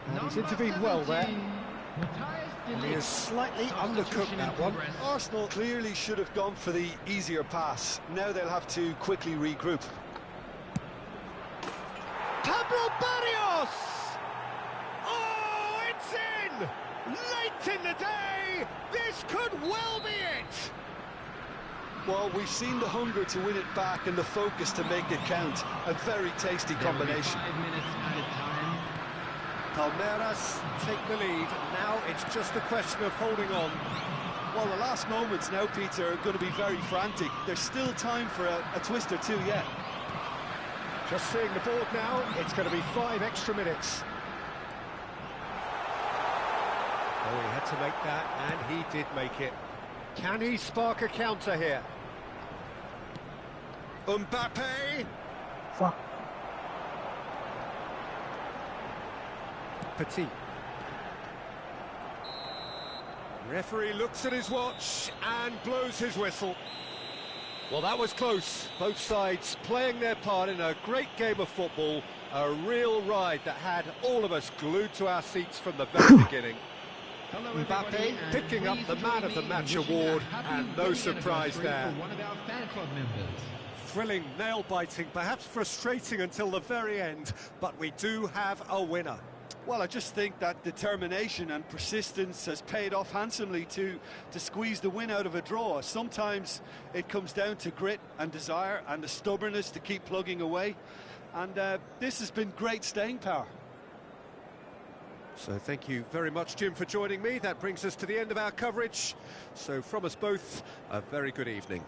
And he's Number intervened well there. 17, Matthias de And he Ligt. has slightly Substitution undercooked in that one. progress. Arsenal clearly should have gone for the easier pass. Now they'll have to quickly regroup. Pablo Barrios! Oh, it's in! Late in the day! This could well be it! Well, we've seen the hunger to win it back and the focus to make it count. A very tasty There will be combination. 5 minutes added time. Palmeiras take the lead. Now it's just a question of holding on. Well, the last moments now, Peter, are going to be very frantic. There's still time for a twist or two yet. Just seeing the board now, it's going to be 5 extra minutes. Oh, he had to make that, and he did make it. Can he spark a counter here? Mbappe! Fuck. Petit. Referee looks at his watch and blows his whistle. Well, that was close. Both sides playing their part in a great game of football. A real ride that had all of us glued to our seats from the very beginning. Hello, Mbappe picking up the Man of the Match award, and no surprise there. One of our fan club members. Thrilling, nail-biting, perhaps frustrating until the very end, but we do have a winner. Well, I just think that determination and persistence has paid off handsomely to squeeze the win out of a draw. Sometimes it comes down to grit and desire and the stubbornness to keep plugging away. And this has been great staying power. So thank you very much, Jim, for joining me. That brings us to the end of our coverage. So from us both, a very good evening.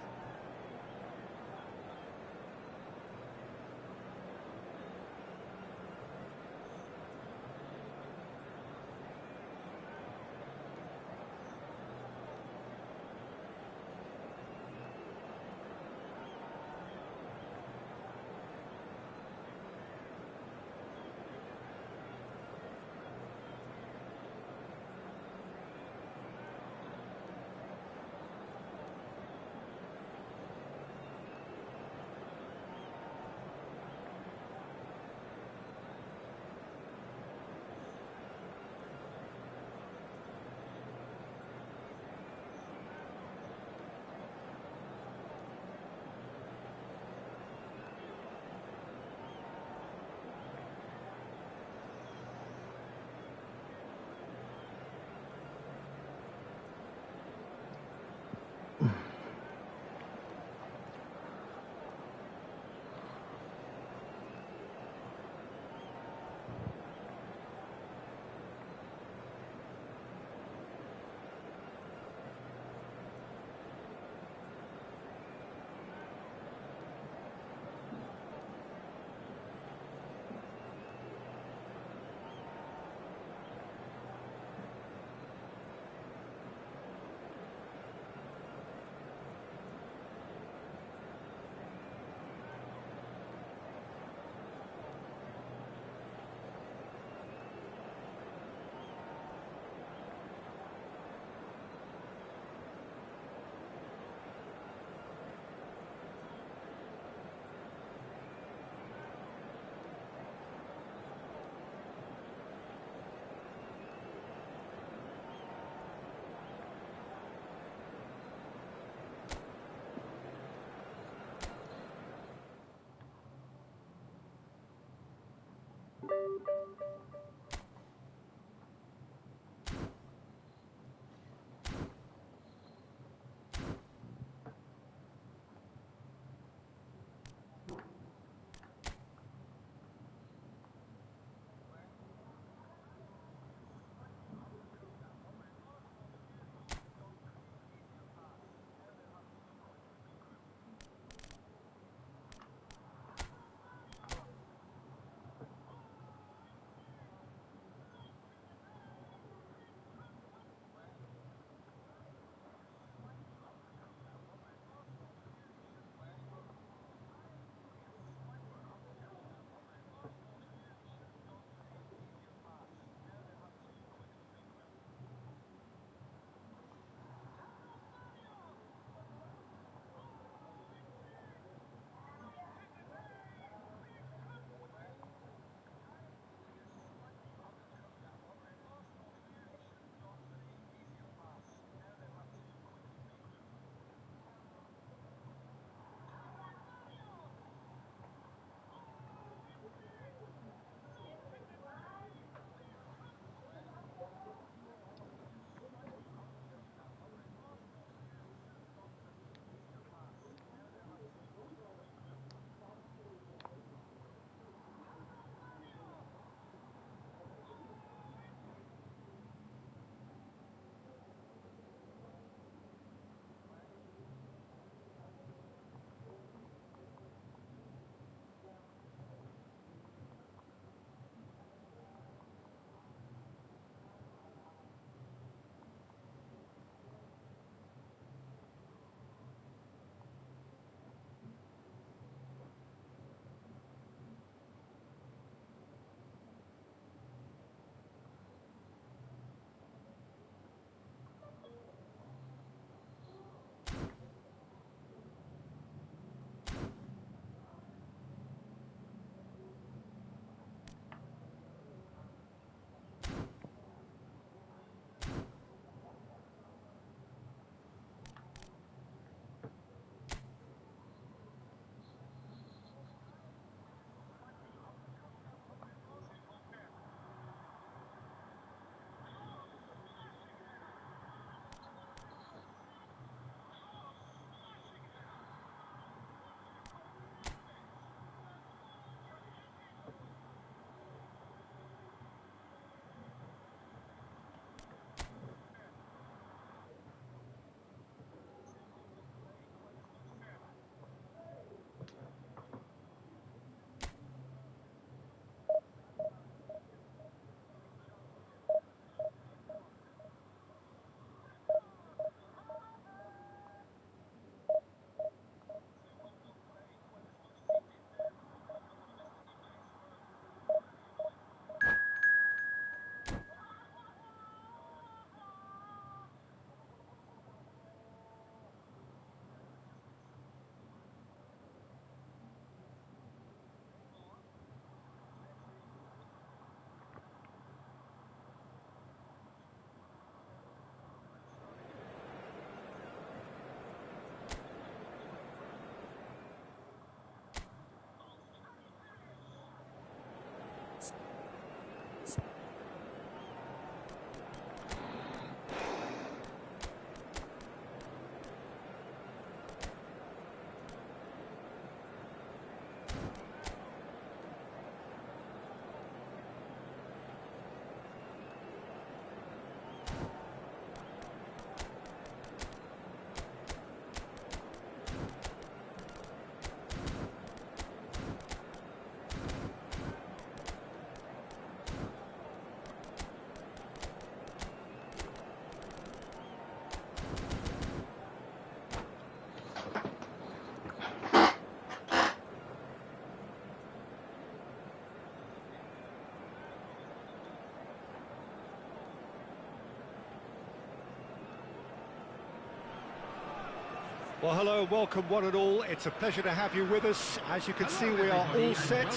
Well, hello, welcome one and all. It's a pleasure to have you with us. As you can see, we are all set.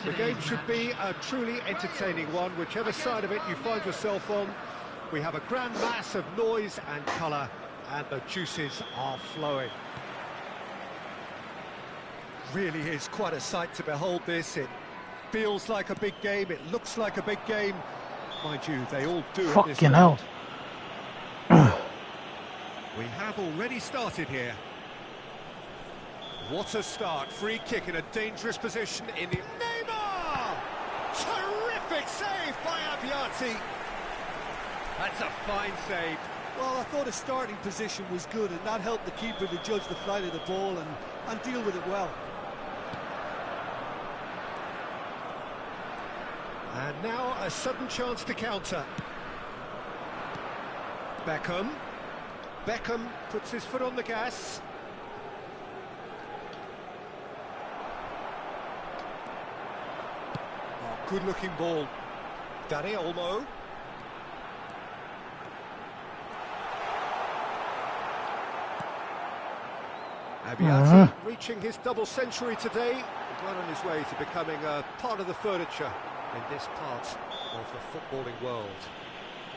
The game should be a truly entertaining one, whichever side of it you find yourself on. We have a grand mass of noise and colour, and the juices are flowing. Really is quite a sight to behold this. It feels like a big game, it looks like a big game. Mind you, they all do at this Fucking hell. We have already started here. What a start. Free kick in a dangerous position in the... Neymar! Terrific save by Abiati. That's a fine save. Well, I thought his starting position was good, and that helped the keeper to judge the flight of the ball and deal with it well. And now a sudden chance to counter. Beckham puts his foot on the gas. Oh, good-looking ball. Dani Olmo. Abiati reaching his double century today, well on his way to becoming a part of the furniture in this part of the footballing world.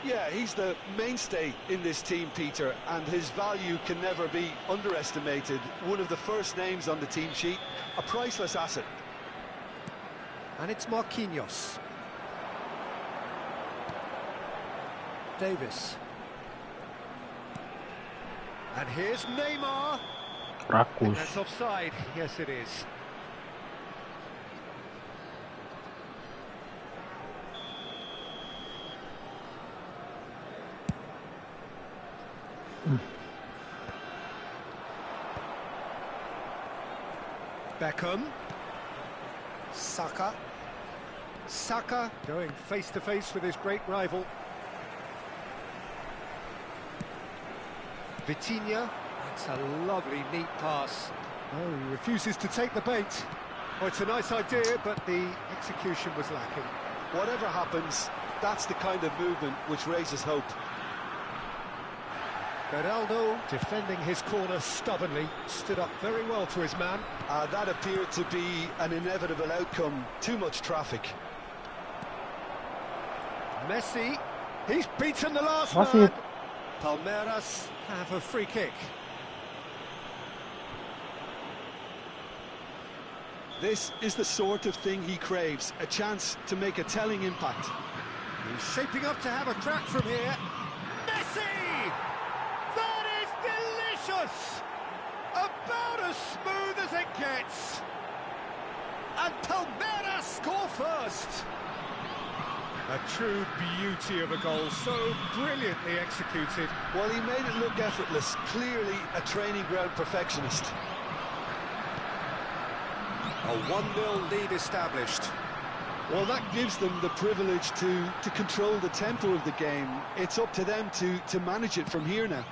Yeah, he's the mainstay in this team, Peter, and his value can never be underestimated. One of the first names on the team sheet, a priceless asset. And it's Marquinhos. Davis. And here's Neymar. And that's offside. Yes, it is. Beckham. Saka going face to face with his great rival. Vitinha. That's a lovely, neat pass. Oh, he refuses to take the bait. Oh, it's a nice idea, but the execution was lacking. Whatever happens, that's the kind of movement which raises hope. Beraldo, defending his corner stubbornly, stood up very well to his man. That appeared to be an inevitable outcome. Too much traffic. Messi, he's beaten the last man. Palmeiras have a free kick. This is the sort of thing he craves, a chance to make a telling impact. He's shaping up to have a crack from here. Messi! That is delicious! About as smooth as it gets. And Palmeiras score first. A true beauty of a goal, so brilliantly executed. Well, he made it look effortless, clearly a training ground perfectionist. A 1-0 lead established. Well, that gives them the privilege to control the tempo of the game. It's up to them to manage it from here now.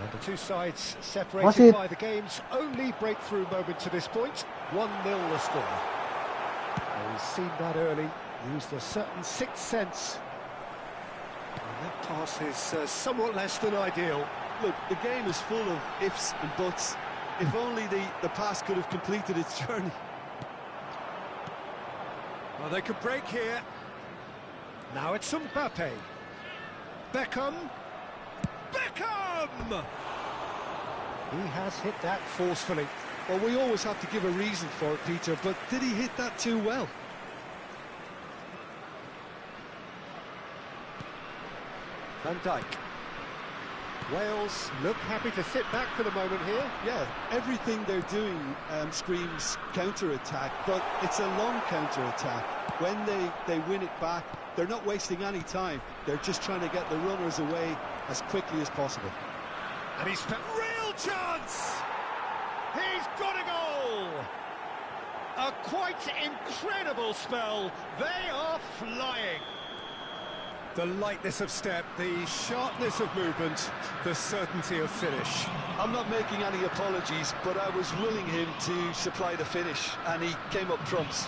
And the two sides separated by the game's only breakthrough moment to this point. 1-0 the score. Well, he's seen that early, used a certain sixth sense. And that pass is somewhat less than ideal. Look, the game is full of ifs and buts. If only the pass could have completed its journey. Well, they could break here. Now it's Mbappe. Beckham. He has hit that forcefully. Well, we always have to give a reason for it, Peter, but did he hit that too well? Van Dijk. Wales look happy to sit back for the moment here. Yeah, everything they're doing screams counter-attack, but it's a long counter-attack. When they win it back, they're not wasting any time. They're just trying to get the runners away as quickly as possible. And he's got real chance! He's got a goal! A quite incredible spell. They are flying. The lightness of step, the sharpness of movement, the certainty of finish. I'm not making any apologies, but I was willing him to supply the finish, and he came up trumps.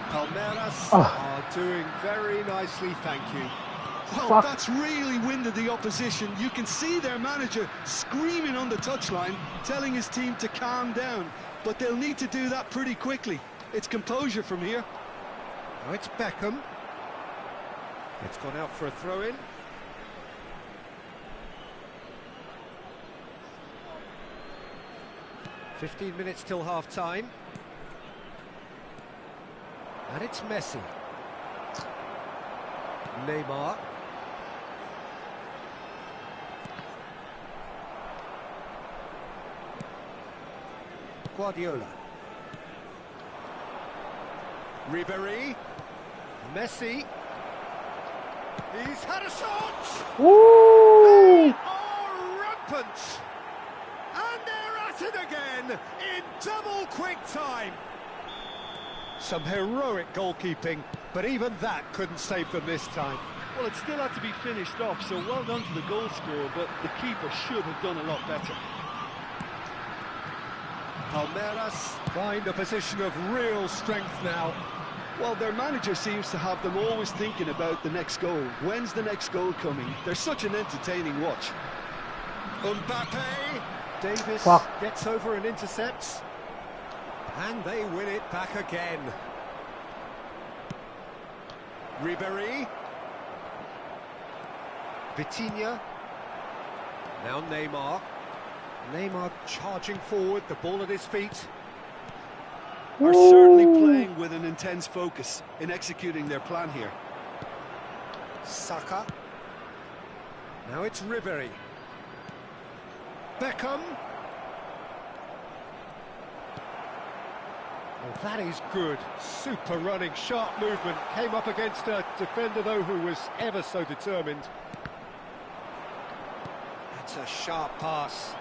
Palmeiras are doing very nicely, thank you. Well, Fuck. that's really winded the opposition. You can see their manager screaming on the touchline, telling his team to calm down. But they'll need to do that pretty quickly. It's composure from here. Now it's Beckham. It's gone out for a throw-in. "15 minutes till half-time. And it's Messi. Neymar. Guardiola. Ribéry. Messi. He's had a shot! Woo! They are rampant! And they're at it again in double quick time. Some heroic goalkeeping, but even that couldn't save them this time. Well, it still had to be finished off, so well done to the goal scorer, but the keeper should have done a lot better. Palmeiras find a position of real strength now. Well, their manager seems to have them always thinking about the next goal. When's the next goal coming? They're such an entertaining watch. Mbappe. Davis Fuck. gets over and intercepts. And they win it back again. Ribéry. Vitinha. Now Neymar. Neymar charging forward, the ball at his feet. Are certainly playing with an intense focus in executing their plan here. Saka. Now it's Ribéry. Beckham. Oh, that is good. Super running, sharp movement. Came up against a defender, though, who was ever so determined. That's a sharp pass.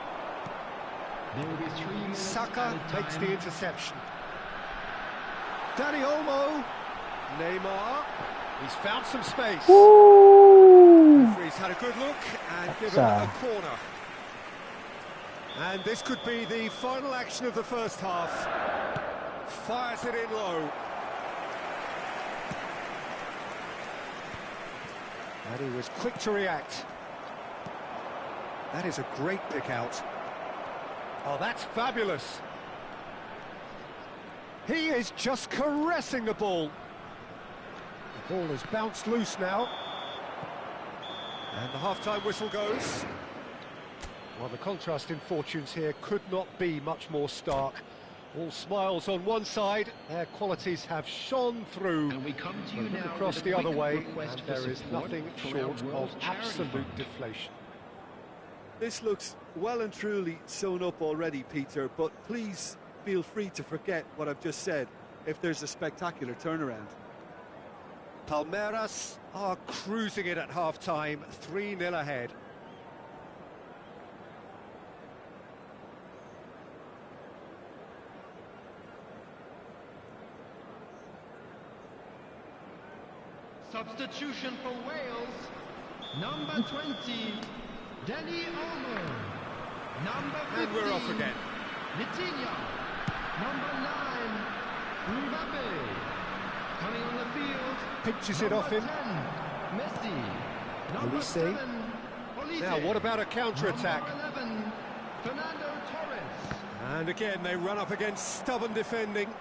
There will be 3 minutes Saka added makes time. the interception. Dani Olmo. Neymar. He's found some space. Woo! Referee's had a good look and given a corner. And this could be the final action of the first half. Fires it in low. And he was quick to react. That is a great pick out. Oh, that's fabulous. He is just caressing the ball. The ball has bounced loose now. And the half-time whistle goes. Well, the contrast in fortunes here could not be much more stark. All smiles on one side, their qualities have shone through. And we come to you now Across with a the other quick way, request and for there is support nothing from our short World of Charity absolute Fund. deflation. This looks well and truly sewn up already, Peter, but please feel free to forget what I've just said if there's a spectacular turnaround. Palmeiras are cruising it at half-time, 3-0 ahead. Substitution for Wales. Number 20, Dani Olmo. Number 15, And we're off again. Vitinha. Number 9, Mbappe. Coming on the field. Pinches it off him. Number 10, Messi. Number Olise. 7, Olise. Now, what about a counter-attack? Number 11, Fernando Torres. And again, they run up against stubborn defending.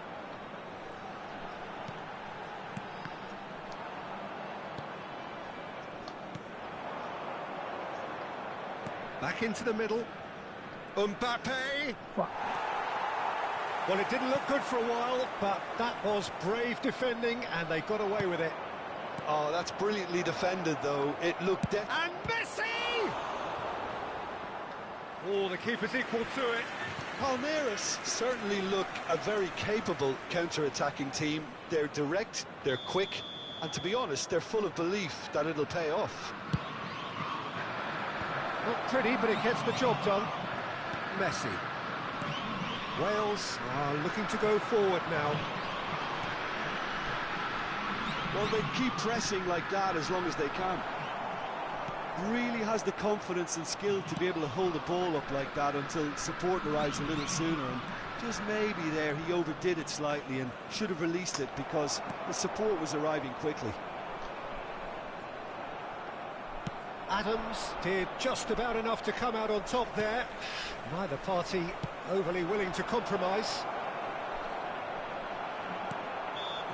Back into the middle. Mbappe. Well, it didn't look good for a while, but that was brave defending, and they got away with it. Oh, that's brilliantly defended, though. It looked... And Messi! Oh, the keeper's equal to it. Palmeiras certainly look a very capable counter-attacking team. They're direct, they're quick, and to be honest, they're full of belief that it'll pay off. Not pretty, but it gets the job done. Messi. Wales are looking to go forward now. Well, they keep pressing like that as long as they can. Really has the confidence and skill to be able to hold the ball up like that until support arrives a little sooner. And just maybe there he overdid it slightly and should have released it because the support was arriving quickly. Adams did just about enough to come out on top there. Neither party overly willing to compromise.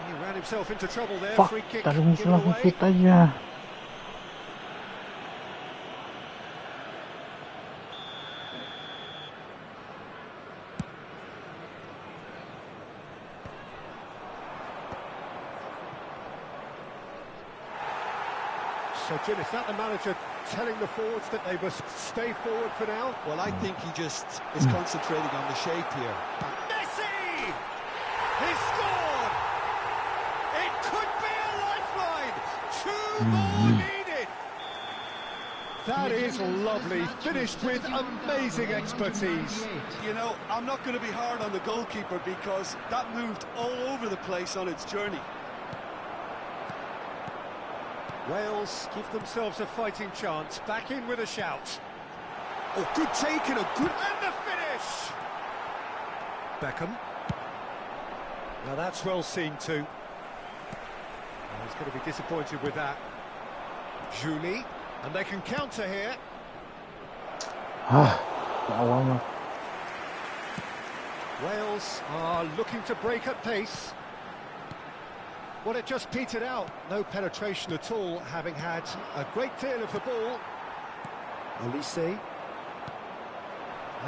He ran himself into trouble there. Fuck, Free kick taruh given musuh langsung away. shoot aja. So, Jim, is that the manager telling the forwards that they must stay forward for now? Well, I think he just is concentrating on the shape here. Messi! He scored! It could be a lifeline! Two more needed! That is lovely, finished with amazing expertise. You know, I'm not going to be hard on the goalkeeper because that moved all over the place on its journey. Wales give themselves a fighting chance, back in with a shout. Oh, good take and a good... And the finish! Beckham. Now that's well seen too. Oh, he's going to be disappointed with that. Julie, and they can counter here. Awalnya. Wales are looking to break at pace. Well, it just petered out. No penetration at all, having had a great deal of the ball. Elise. And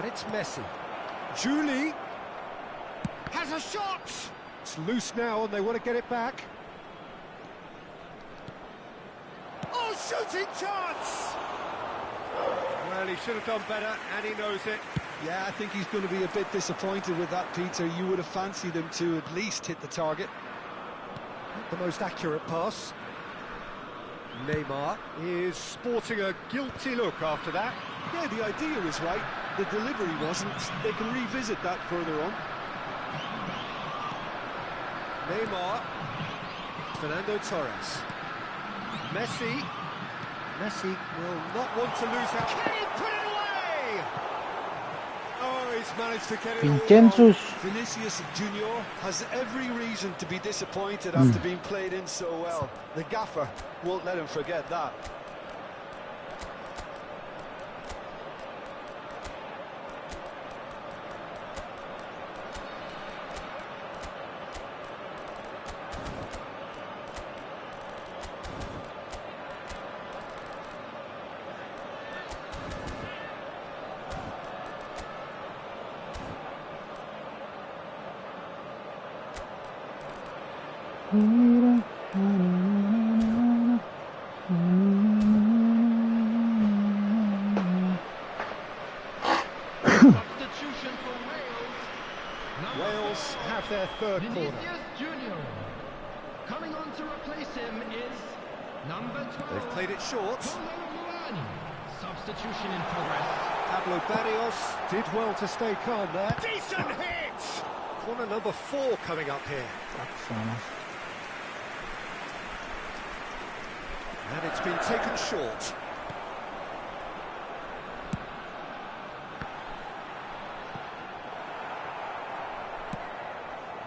it's Messi. Julie has a shot! It's loose now and they want to get it back. Oh, shooting chance! Well, he should have done better, and he knows it. Yeah, I think he's going to be a bit disappointed with that, Peter. You would have fancied him to at least hit the target. The most accurate pass. Neymar is sporting a guilty look after that. Yeah, the idea was right. The delivery wasn't. They can revisit that further on. Neymar. Fernando Torres. Messi. Messi will not want to lose out. Can he put it away? Oh, he's managed to get it all Vincenzo. Vinicius Junior has every reason to be disappointed after being played in so well. The gaffer won't let him forget that. Substitution for Wales. Wales have their third corner. Vinicius Junior. Coming on to replace him is number 12. They've played it short. Substitution in progress. Pablo Barrios did well to stay calm there. Decent hit! Corner number 4 coming up here. And it's been taken short.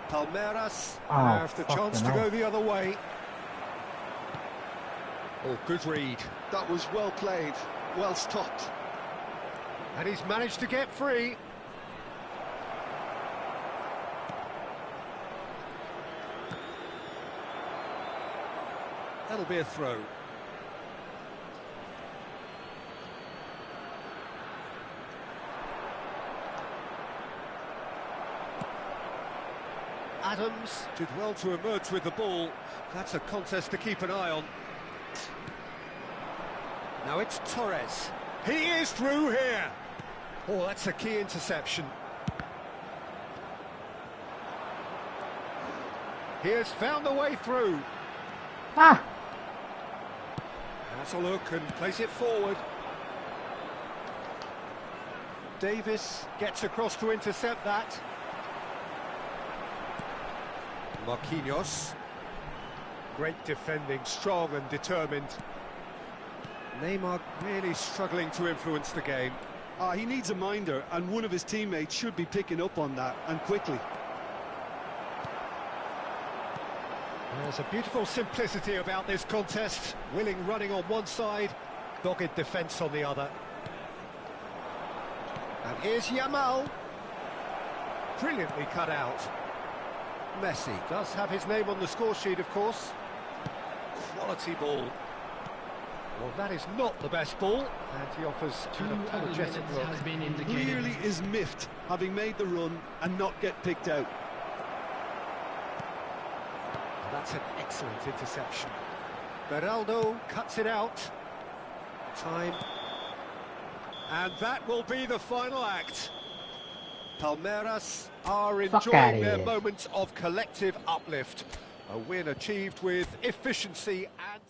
Palmeiras have the chance to go the other way. Oh, good read. That was well played, well stopped. And he's managed to get free. That'll be a throw. Adams did well to emerge with the ball. That's a contest to keep an eye on. Now it's Torres. He is through here. Oh, that's a key interception. He has found the way through. Has a look and plays it forward. Davis gets across to intercept that. Marquinhos. Great defending, strong and determined. Neymar really struggling to influence the game. He needs a minder, and one of his teammates should be picking up on that, and quickly. There's a beautiful simplicity about this contest. Willing running on one side Dogged defence on the other. And here's Yamal. Brilliantly cut out. Messi does have his name on the score sheet, of course. Quality ball. Well, that is not the best ball, and he offers an apologetic look. Has been indicated. Clearly is miffed, having made the run and not get picked out. That's an excellent interception. Beraldo cuts it out. Time. And that will be the final act. Palmeiras are enjoying their moments of collective uplift. A win achieved with efficiency and...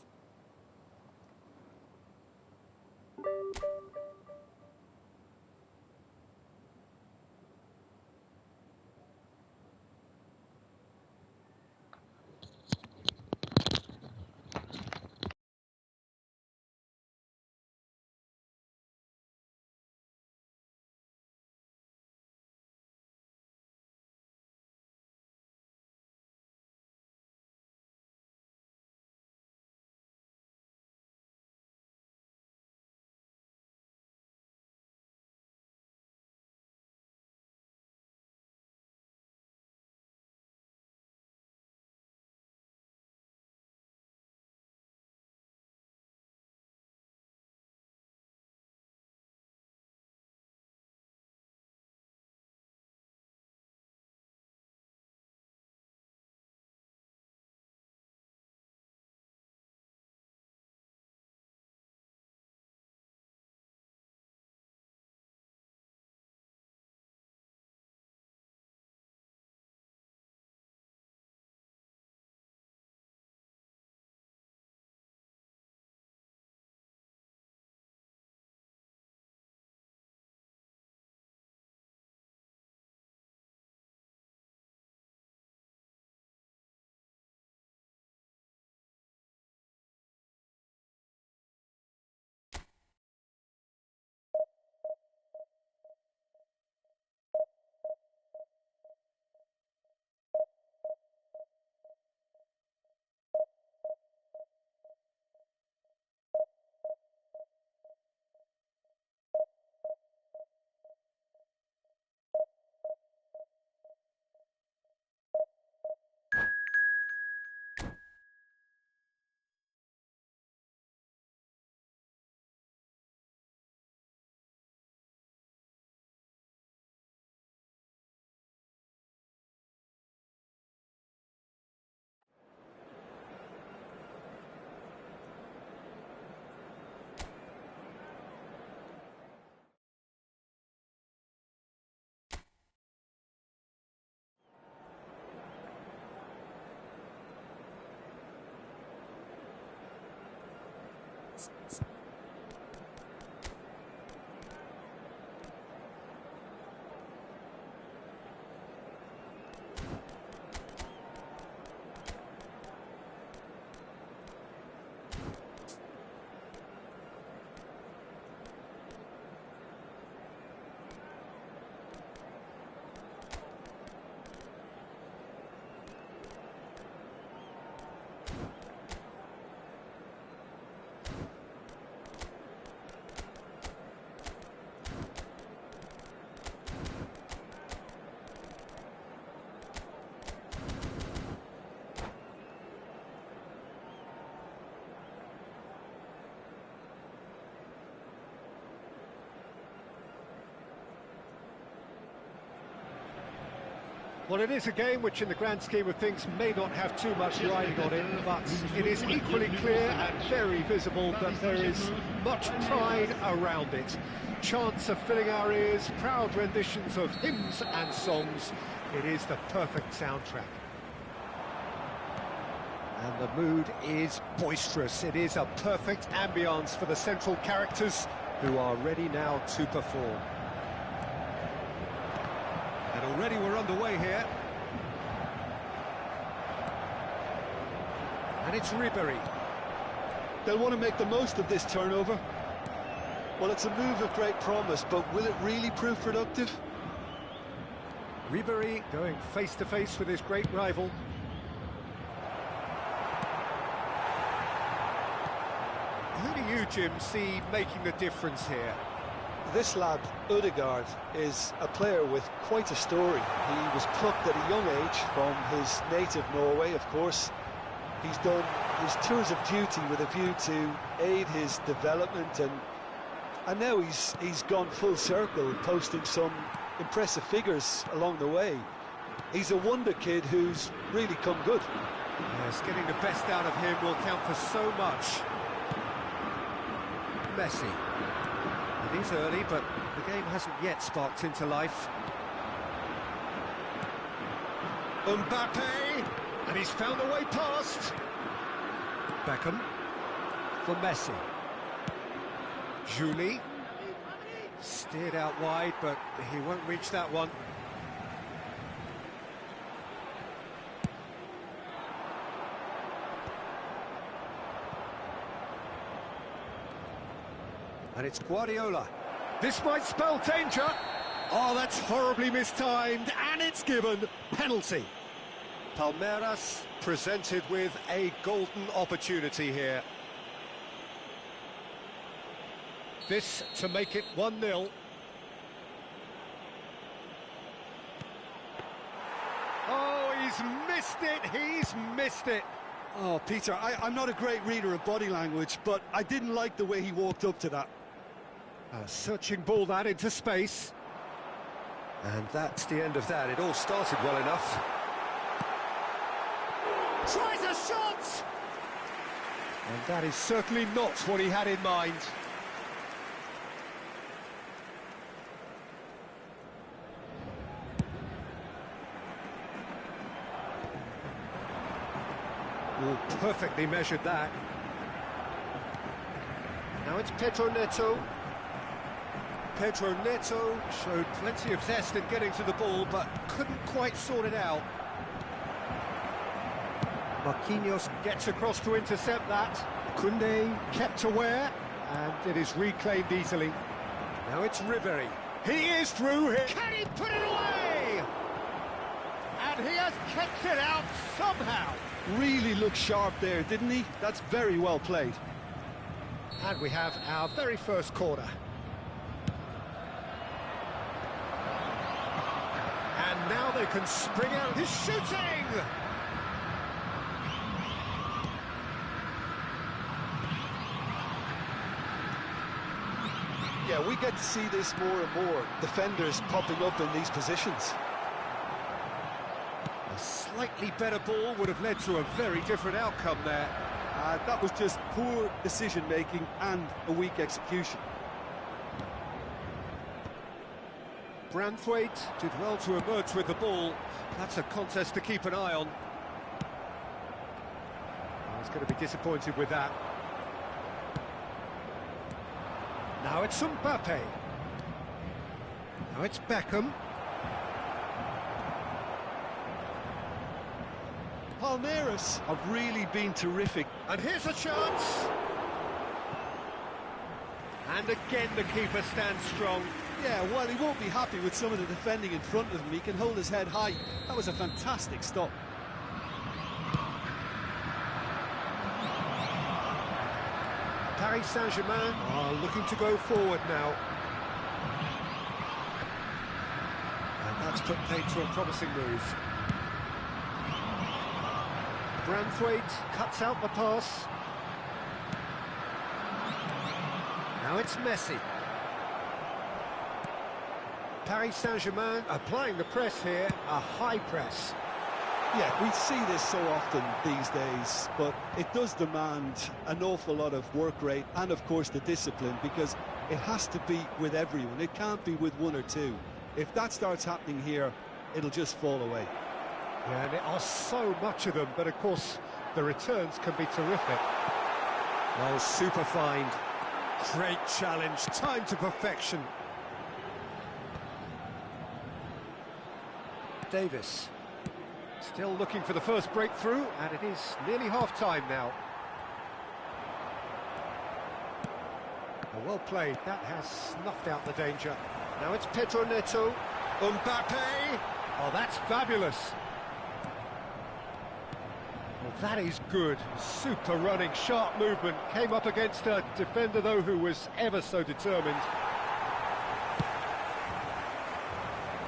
Well, it is a game which, in the grand scheme of things, may not have too much riding on it, but it is equally clear and very visible that there is much pride around it. Chants are filling our ears, proud renditions of hymns and songs. It is the perfect soundtrack. And the mood is boisterous. It is a perfect ambience for the central characters who are ready now to perform. And already we're underway here. And it's Ribery. They'll want to make the most of this turnover. Well, it's a move of great promise, but will it really prove productive? Ribery going face-to-face with his great rival. Who do you Jim, see making the difference here? This lad, Ødegaard, is a player with quite a story. He was plucked at a young age from his native Norway, of course. He's done his tours of duty with a view to aid his development, and now he's gone full circle, posting some impressive figures along the way. He's a wonder kid who's really come good. Yes, getting the best out of him will count for so much. Messi. It is early, but the game hasn't yet sparked into life. Mbappe, and he's found a way past. Beckham for Messi. Julie steered out wide, but he won't reach that one. And it's Guardiola. This might spell danger. Oh, that's horribly mistimed, and it's given penalty. Palmeiras presented with a golden opportunity here. This to make it 1-0. Oh, he's missed it. Oh, Peter, I'm not a great reader of body language, but I didn't like the way he walked up to that. A searching ball that into space. And that's the end of that. It all started well enough. Tries a shot! And that is certainly not what he had in mind. Oh, perfectly measured that. Now it's Pedro Neto. Pedro Neto showed plenty of zest in getting to the ball, but couldn't quite sort it out. Marquinhos gets across to intercept that. Koundé kept aware, and it is reclaimed easily. Now it's Ribery. He is through here. Can he put it away? And he has kept it out somehow. Really looked sharp there, didn't he? That's very well played. And we have our very first corner. And now they can spring out. He's shooting! Yeah, we get to see this more and more. Defenders popping up in these positions. A slightly better ball would have led to a very different outcome there. That was just poor decision-making and a weak execution. Branthwaite did well to emerge with the ball. That's a contest to keep an eye on. He's going to be disappointed with that. Now it's Mbappe. Now it's Beckham. Palmeiras have really been terrific. And here's a chance. And again the keeper stands strong. Yeah, while he won't be happy with some of the defending in front of him, he can hold his head high. That was a fantastic stop. Paris Saint-Germain are looking to go forward now. And that's put paid to a promising move. Branthwaite cuts out the pass. Now it's Messi. Paris Saint-Germain applying the press here, a high press. Yeah, we see this so often these days, but it does demand an awful lot of work rate and, of course, the discipline, because it has to be with everyone. It can't be with one or two. If that starts happening here, it'll just fall away. Yeah, and there are so much of them, but, of course, the returns can be terrific. Oh, super find. Great challenge, time to perfection. Davis. Still looking for the first breakthrough, and it is nearly half-time now. Well played, that has snuffed out the danger. Now it's Pedro Neto. Mbappe! Oh, that's fabulous. Well, that is good. Super running, sharp movement. Came up against a defender, though, who was ever so determined.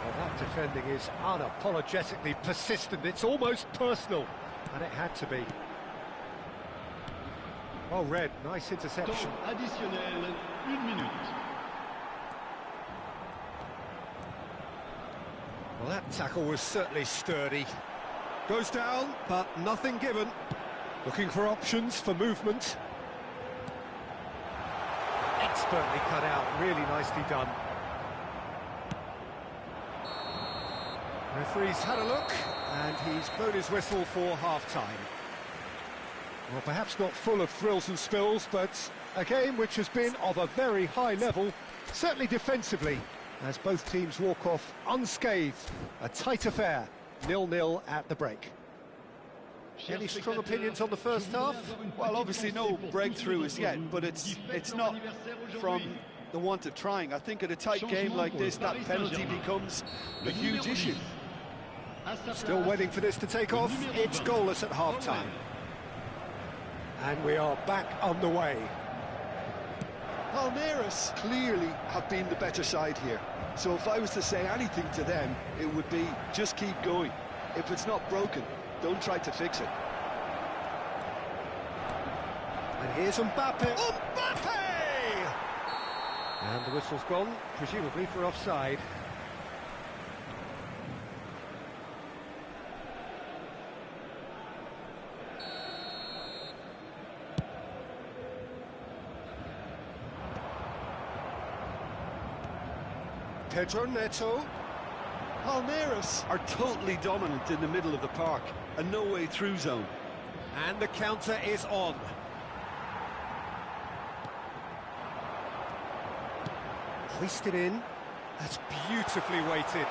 Well, that defending is unapologetically persistent. It's almost personal, and it had to be. Well read, nice interception. Temps additionnel, 1 minute. Well, that tackle was certainly sturdy. Goes down, but nothing given. Looking for options for movement. Expertly cut out, really nicely done. Referee's had a look, and he's blown his whistle for half-time. Well, perhaps not full of thrills and spills, but a game which has been of a very high level, certainly defensively, as both teams walk off unscathed. A tight affair, 0-0 at the break. Any strong opinions on the first half? Well, obviously no breakthrough as yet, but it's not from the want of trying. I think at a tight game like this, that penalty becomes a huge issue. Still waiting for this to take off. It's goalless at half-time. And we are back on the way. Palmeiras clearly have been the better side here. So if I was to say anything to them, it would be just keep going. If it's not broken, don't try to fix it. And here's Mbappe. Mbappe! And the whistle's gone, presumably for offside. Pedro Neto. Palmeiras are totally dominant in the middle of the park, a no-way through zone. And the counter is on. Hoisted in. That's beautifully weighted.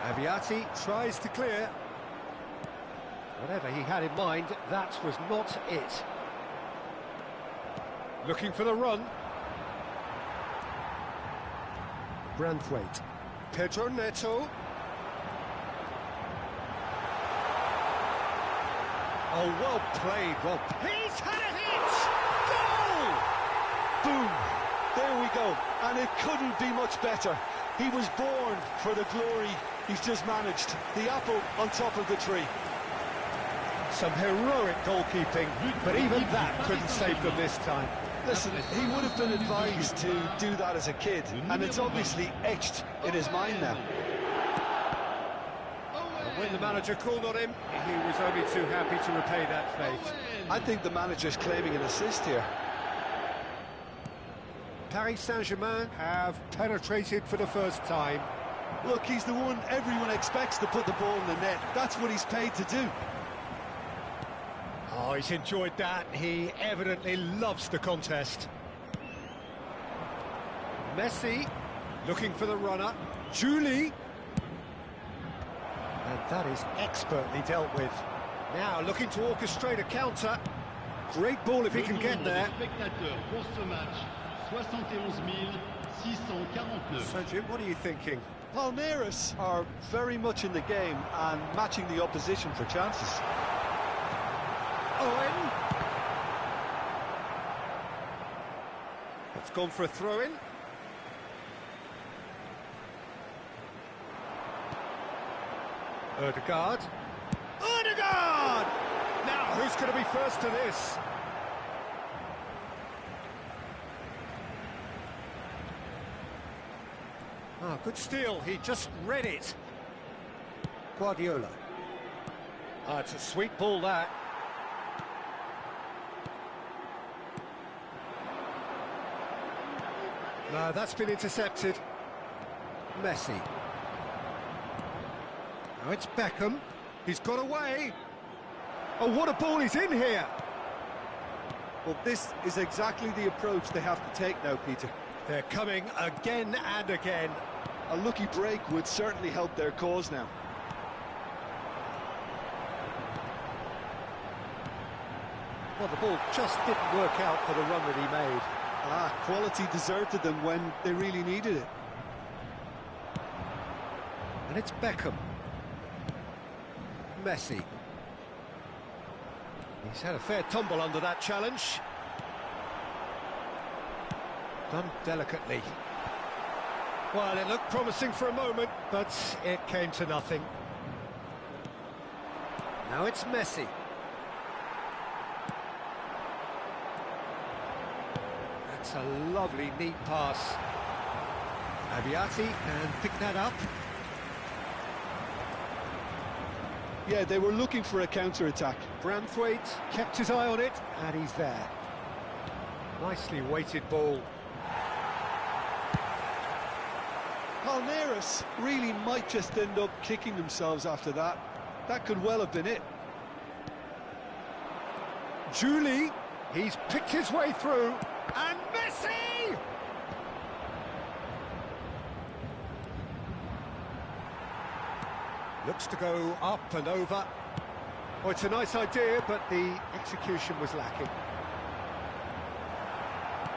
Abiati tries to clear. Whatever he had in mind, that was not it. Looking for the run. Branthwaite. Pedro Neto. Oh, well played, well. He's had it! Goal! Boom! There we go. And it couldn't be much better. He was born for the glory he's just managed. The apple on top of the tree. Some heroic goalkeeping, but even that couldn't save them this time. Listen, he would have been advised to do that as a kid, and it's obviously etched in his mind now. And when the manager called on him, he was only too happy to repay that fate. I think the manager's claiming an assist here. Paris Saint-Germain have penetrated for the first time. Look, he's the one everyone expects to put the ball in the net. That's what he's paid to do. Oh, he's enjoyed that. He evidently loves the contest. Messi, looking for the runner. Julie. And that is expertly dealt with. Now looking to orchestrate a counter. Great ball if he can get there. So, Jim, what are you thinking? Palmeiras are very much in the game and matching the opposition for chances. Owen. It's gone for a throw-in. Ødegaard. Ødegaard! Now, who's going to be first to this? Ah, good steal. He just read it. Guardiola. Ah, it's a sweet ball, that. No, that's been intercepted. Messi. Now it's Beckham. He's got away. Oh, what a ball he's in here. Well, this is exactly the approach they have to take now, Peter. They're coming again and again. A lucky break would certainly help their cause now. Well, the ball just didn't work out for the run that he made. Ah, quality deserted them when they really needed it. And it's Beckham. Messi. He's had a fair tumble under that challenge. Done delicately. Well, it looked promising for a moment, but it came to nothing. Now it's Messi. That's a lovely, neat pass. Abiati can pick that up. Yeah, they were looking for a counter-attack. Branthwaite kept his eye on it, and he's there. Nicely weighted ball. Palmeiras really might just end up kicking themselves after that. That could well have been it. Julie, he's picked his way through, and Messi! Looks to go up and over. Oh, it's a nice idea, but the execution was lacking.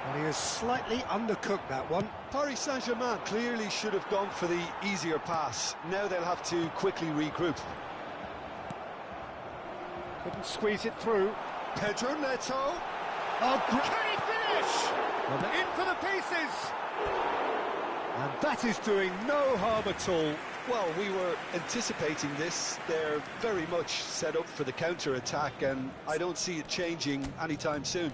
Well, he has slightly undercooked that one. Paris Saint-Germain clearly should have gone for the easier pass. Now they'll have to quickly regroup. Couldn't squeeze it through. Pedro Neto. Oh, can he finish? Well, they're in for the pieces. And that is doing no harm at all. Well, we were anticipating this. They're very much set up for the counter-attack, and I don't see it changing anytime soon.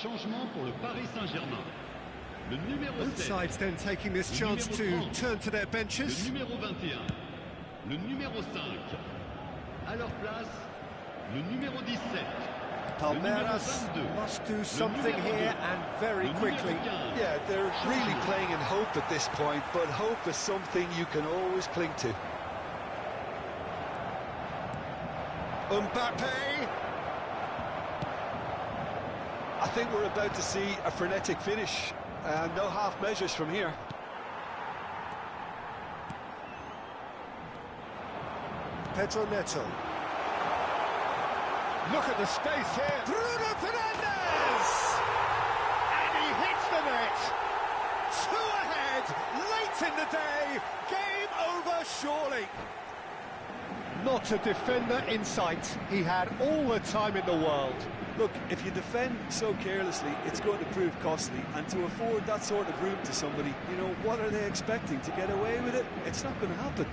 Changement pour le Paris Saint-Germain. Le numéro 7. Both sides then taking this chance to turn to their benches. Le numéro 21. Le numéro 5. À leur place, le numéro 17. Palmeiras must do something here and very quickly. Yeah, they're really playing in hope at this point, but hope is something you can always cling to. Mbappe! I think we're about to see a frenetic finish, and no half measures from here. Pedro Neto. Look at the space here. Bruno Fernandes! And he hits the net. 2 ahead, late in the day. Game over, surely. Not a defender in sight. He had all the time in the world. Look, if you defend so carelessly, it's going to prove costly, and to afford that sort of room to somebody, you know, what are they expecting? To get away with it? It's not going to happen.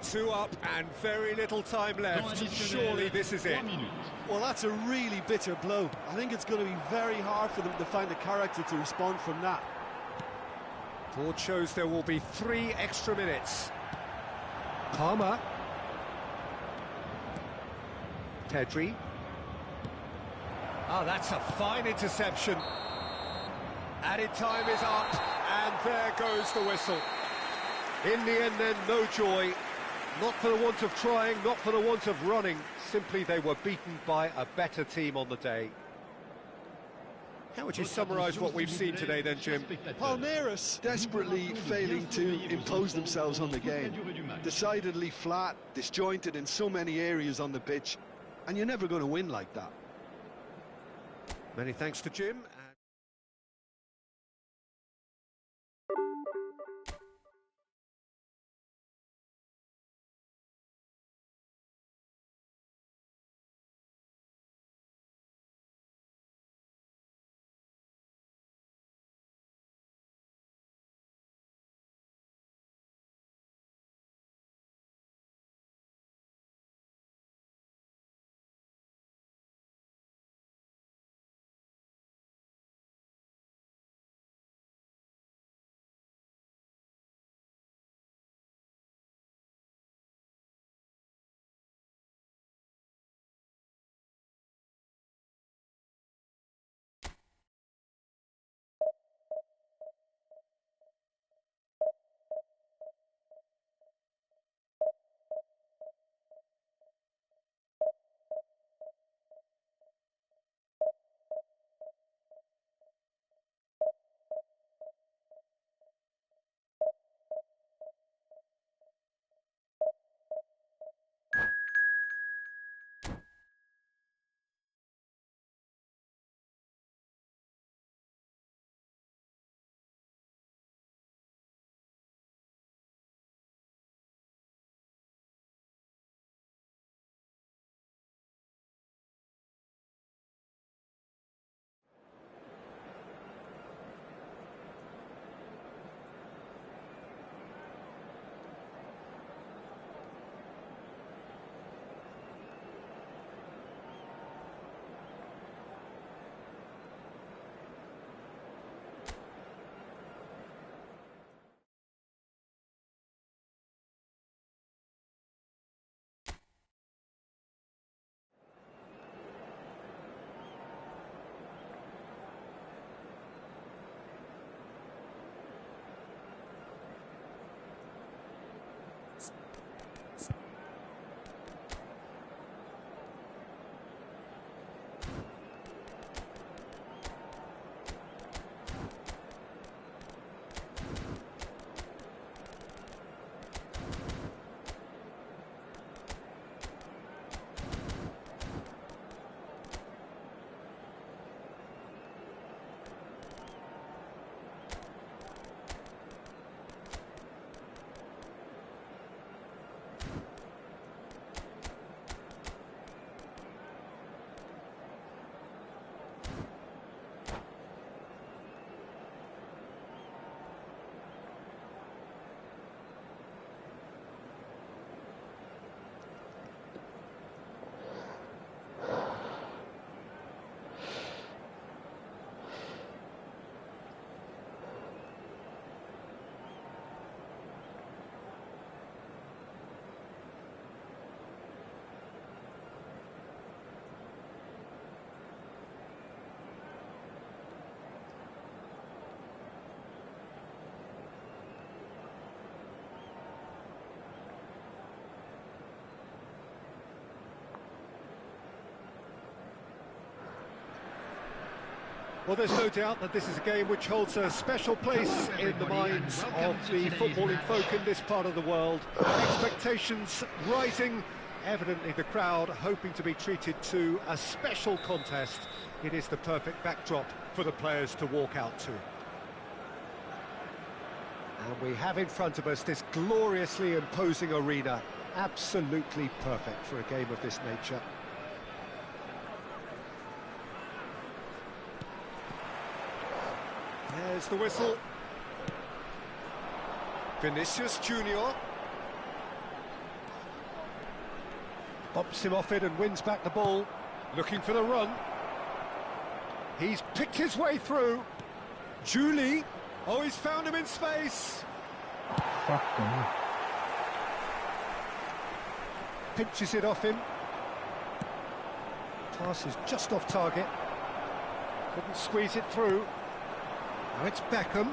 Two up and very little time left. Surely this is it. Well, that's a really bitter blow. I think it's going to be very hard for them to find the character to respond from that. Board shows there will be 3 extra minutes. Palmer. Pedri. Ah, that's a fine interception. Added time is up, And there goes the whistle. In the end then, no joy. Not for the want of trying, not for the want of running. Simply they were beaten by a better team on the day. How would you summarise what we've seen today then, Jim? Palmeiras desperately failing to impose themselves on the game. Decidedly flat, disjointed in so many areas on the pitch, and you're never going to win like that. Many thanks to Jim. Well, there's no doubt that this is a game which holds a special place in the minds of the footballing folk in this part of the world. Expectations rising, evidently the crowd hoping to be treated to a special contest. It is the perfect backdrop for the players to walk out to. And we have in front of us this gloriously imposing arena, absolutely perfect for a game of this nature. There's the whistle. Vinicius Junior pops him off it and wins back the ball, looking for the run. He's picked his way through. Julie, oh, he's found him in space. Pinches it off him. Pass is just off target. Couldn't squeeze it through. Now it's Beckham.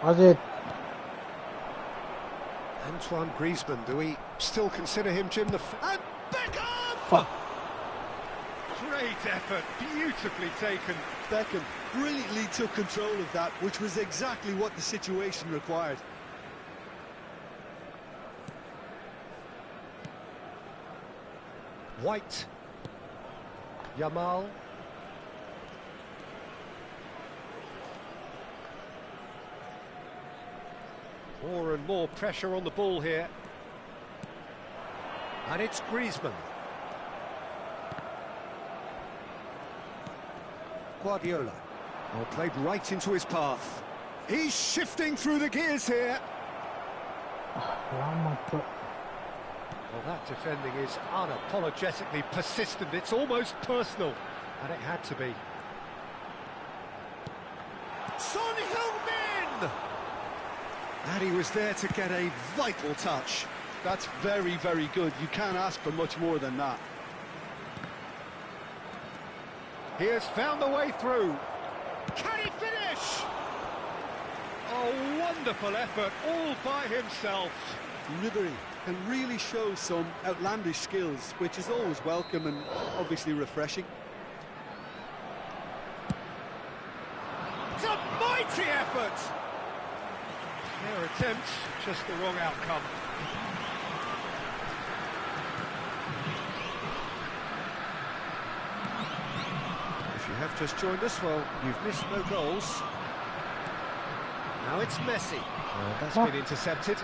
Was it? Antoine Griezmann, do we still consider him, Jim? And Beckham! Fuck. Great effort, beautifully taken. Beckham brilliantly took control of that, which was exactly what the situation required. White. Yamal. More and more pressure on the ball here. And it's Griezmann. Guardiola. Well, played right into his path. He's shifting through the gears here. Lama tuh. Well, that defending is unapologetically persistent. It's almost personal. And it had to be. Son Heung-min! And he was there to get a vital touch. That's very, very good. You can't ask for much more than that. He has found the way through. Can he finish? Oh, wonderful effort, all by himself. Ribery can really show some outlandish skills, which is always welcome and obviously refreshing. It's a mighty effort! Their attempt, just the wrong outcome. If you have just joined us, well, you've missed no goals. Now it's Messi. That's been intercepted.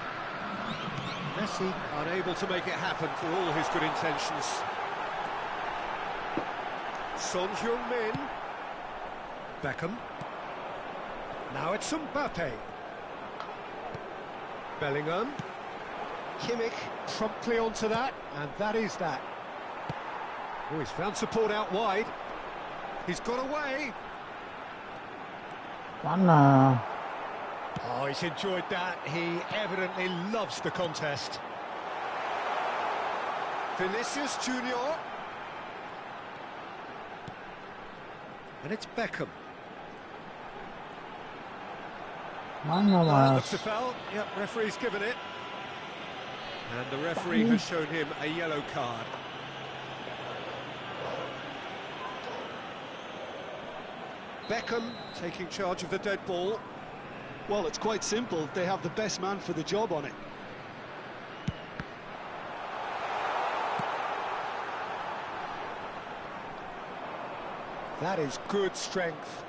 Messi unable to make it happen for all his good intentions. Son Heung-min. Beckham. Now it's Mbappe. Bellingham. Kimmich promptly onto that, and that is that. Oh, he's found support out wide. He's got away. Mana? Oh, he's enjoyed that. He evidently loves the contest. Vinicius Junior. And it's Beckham. Mana, Looks Mas? a foul. Yep, referee's given it. And the referee has shown him a yellow card. Beckham taking charge of the dead ball. Well, it's quite simple. They have the best man for the job on it. That is good strength.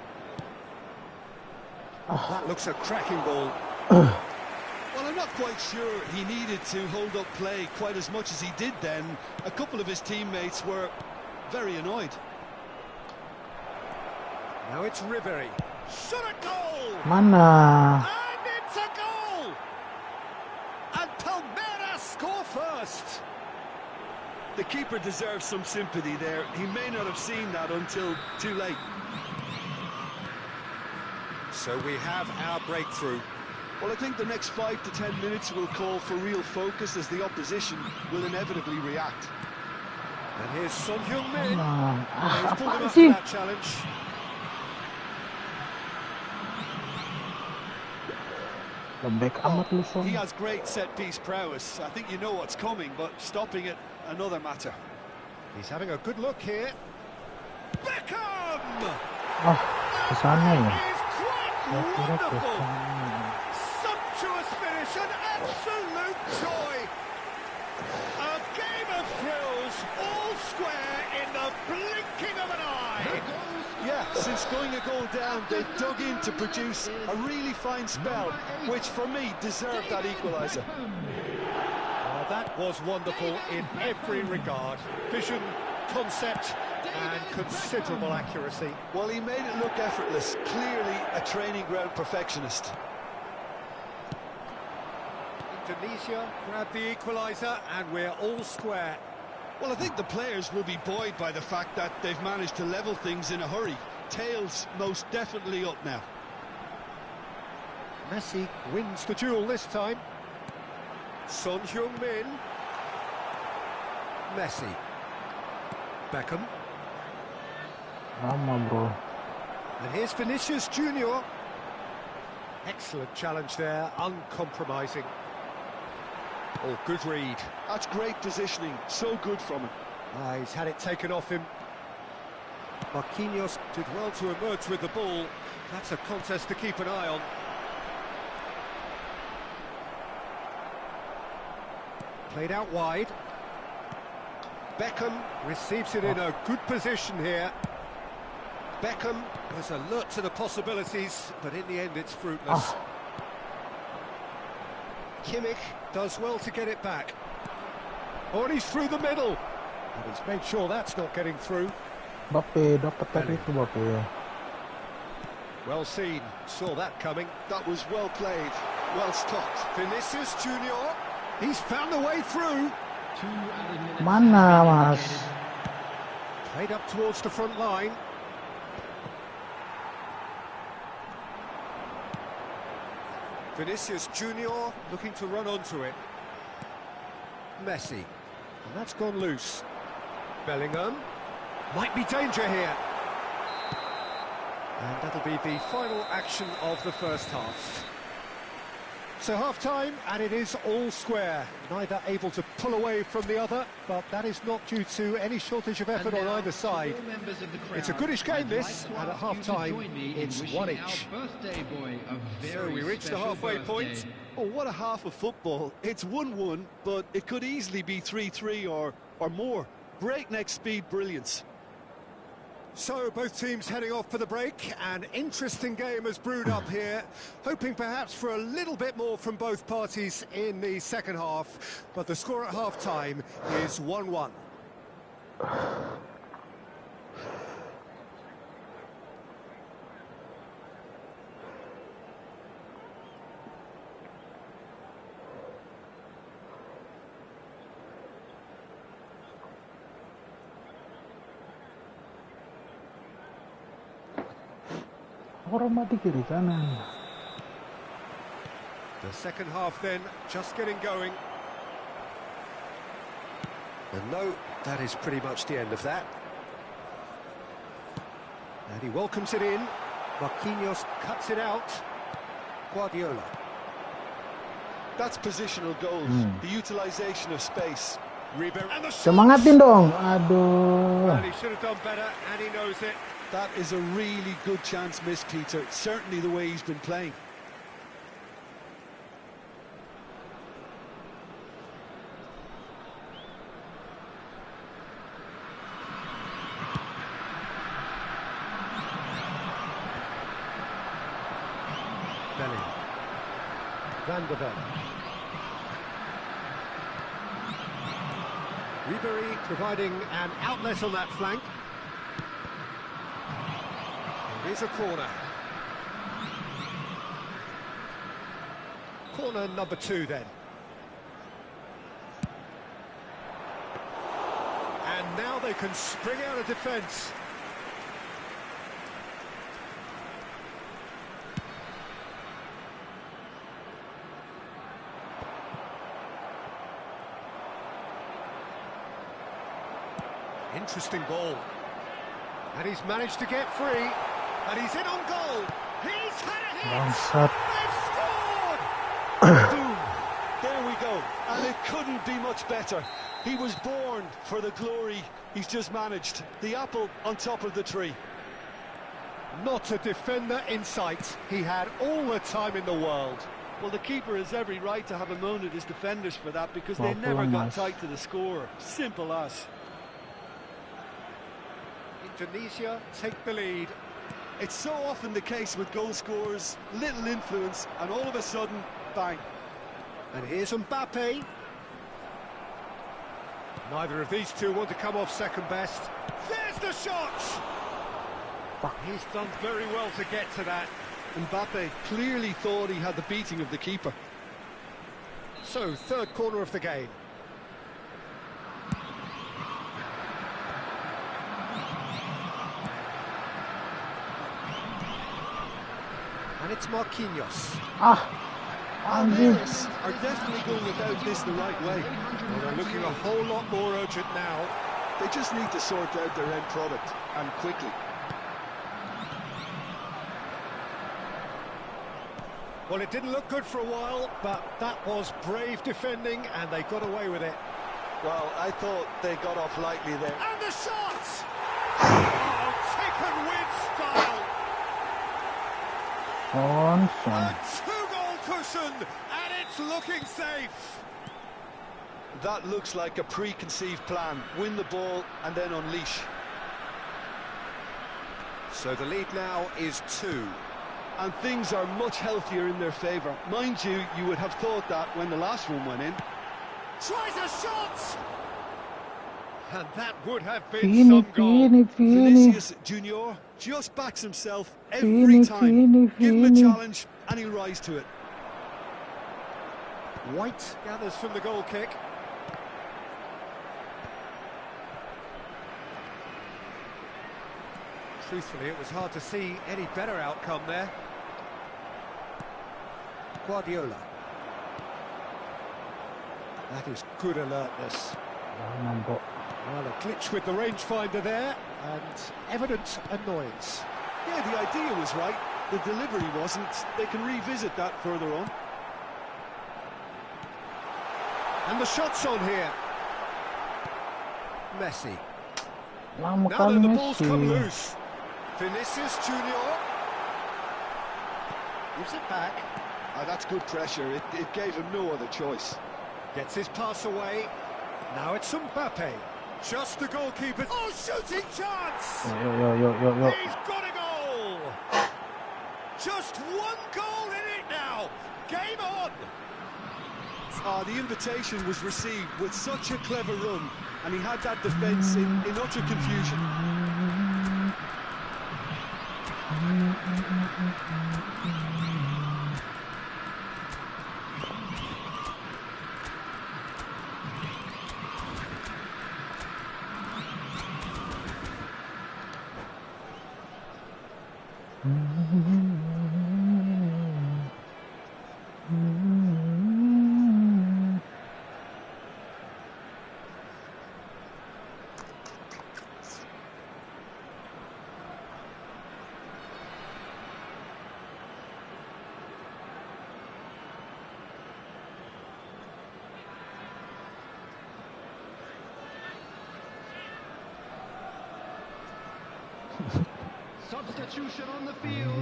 That looks a cracking ball. Well, I'm not quite sure he needed to hold up play quite as much as he did then. A couple of his teammates were very annoyed. Now it's Ribery. Shot a goal! Mana? And it's a goal! And Palmeiras score first. The keeper deserves some sympathy there. He may not have seen that until too late. So we have our breakthrough. Well, I think the next 5 to 10 minutes will call for real focus as the opposition will inevitably react. And here's Son Heung-min. Mana? He's pulled him Apaan up sih? for that challenge. Lembek amat lu, Son. He has great set-piece prowess. I think you know what's coming, but stopping it, another matter. He's having a good look here. Beckham! Oh, ke sana ya? Is quite Saya kira ke wonderful. sana. Sumptuous finish, an absolute joy. A game of thrills, all square in the blinking of an eye. Yeah, since going a goal down, they've dug in to produce a really fine spell, which for me deserved that equaliser. Well, that was wonderful in every regard. Vision, concept, and considerable accuracy. Well, he made it look effortless, clearly a training ground perfectionist. Indonesia grabbed the equaliser, and we're all square. Well, I think the players will be buoyed by the fact that they've managed to level things in a hurry. Tails most definitely up now. Messi wins the duel this time. Son Heung-min. Messi. Beckham. Lama, bro. And here's Vinicius Junior. Excellent challenge there, uncompromising. Oh, good read. That's great positioning, so good from him. He's had it taken off him. Marquinhos did well to emerge with the ball. That's a contest to keep an eye on. Played out wide. Beckham receives it in a good position here. Beckham was alert to the possibilities, but in the end it's fruitless. Kimmich does well to get it back. Oh, and he's through the middle. And he's made sure that's not getting through. Bape, dapat tadi itu Bape. Well seen, saw that coming. That was well played, well stopped. Vinicius Junior, he's found the way through. Mana, Mas? Played up towards the front line. Vinicius Junior looking to run onto it. Messi, and that's gone loose. Bellingham, might be danger here. And that'll be the final action of the first half. So half-time, and it is all square. Neither able to pull away from the other, but that is not due to any shortage of effort on either side. It's a goodish game, this, and at half-time, it's one each. So we reach the halfway point. Oh, what a half of football. It's 1-1, but it could easily be 3-3 or more. Breakneck speed brilliance. So both teams heading off for the break. An interesting game has brewed up here, hoping perhaps for a little bit more from both parties in the second half, but the score at half-time is 1-1. Orang mati kiri kanan. The second half then, just getting going. And no, that is pretty much the end of that. And he welcomes it in. Marquinhos cuts it out. Guardiola. That's positional goals, the utilisation of space. And the Semangatin dong. Aduh. Well, he should have done better, and he knows it. That is a really good chance missed, Peter. Certainly the way he's been playing. Bellingham. Van der Ven. Ribery providing an outlet on that flank. Here's a corner. Corner number 2 then. And now they can spring out of defence. Interesting ball. And he's managed to get free. And he's in on goal. He's had a hit. Bangsat. They've scored. Boom. There we go. And it couldn't be much better. He was born for the glory he's just managed. The apple on top of the tree. Not a defender in sight. He had all the time in the world. Well, the keeper has every right to have a moan at his defenders for that because they never got tight to the score. Simple as. Indonesia take the lead. It's so often the case with goal scorers, little influence, and all of a sudden, bang. And here's Mbappe. Neither of these two want to come off second best. There's the shot! He's done very well to get to that. Mbappe clearly thought he had the beating of the keeper. So, third corner of the game. And it's Marquinhos. Players are definitely going about this the right way. Well, they're looking a whole lot more urgent now. They just need to sort out their end product, and quickly. Well, it didn't look good for a while, but that was brave defending, and they got away with it. Well, I thought they got off lightly there. And the shot! Oh, taken with style! A two-goal cushion, and it's looking safe. That looks like a preconceived plan. Win the ball and then unleash. So the lead now is 2. And things are much healthier in their favour. Mind you, you would have thought that when the last one went in. Tries a shot! And that would have been some goal. Vinicius Junior just backs himself every time. Give him a challenge and he'll rise to it. White gathers from the goal kick. Truthfully, it was hard to see any better outcome there. Guardiola. That is good alertness. Well, a glitch with the rangefinder there, and evident annoyance. Yeah, the idea was right. The delivery wasn't. They can revisit that further on. And the shot's on here. Messi. Now Now then, the ball's come loose. Vinicius Junior. Gives it back. Oh, that's good pressure. It gave him no other choice. Gets his pass away. Now it's Mbappe. Just the goalkeeper. Oh, shooting chance! He's got a goal! Just one goal in it now. Game on! The invitation was received with such a clever run, and he had that defence in utter confusion. Substitution on the field.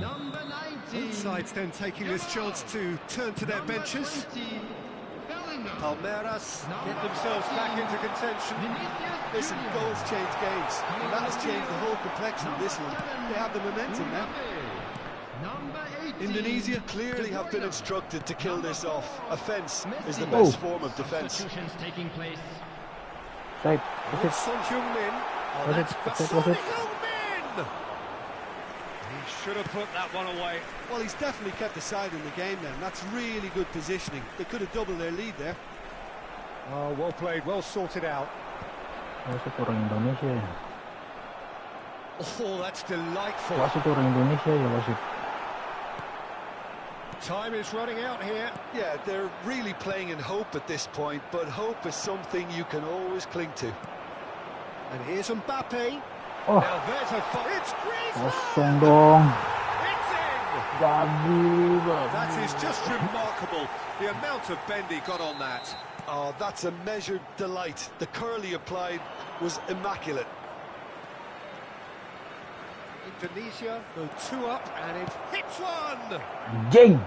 Number 19. Both sides then taking this chance to turn to their benches. Palmeiras get themselves back into contention. Listen, goals change games, and that has changed the whole complexion of this one. They have the momentum now. Indonesia clearly have been instructed to kill this off. Offence is the best form of defence. Substitutions taking place. Right. Son Heung-min. Oh, that's Son Heung-min! He should have put that one away. Well, he's definitely kept the side in the game then. That's really good positioning. They could have doubled their lead there. Oh, well played, well sorted out. Wasit orang Indonesia ya. Oh, that's delightful. Wasit orang Indonesia ya wasit. Time is running out here. Yeah, they're really playing in hope at this point, but hope is something you can always cling to. And here's Mbappe. Oh, Now there's a it's Griezmann. kosong dong. It's in. Bagus. That is just remarkable. The amount of bend he got on that. Oh, that's a measured delight. The curl he applied was immaculate. Indonesia go 2 up, and it hits one. Jing.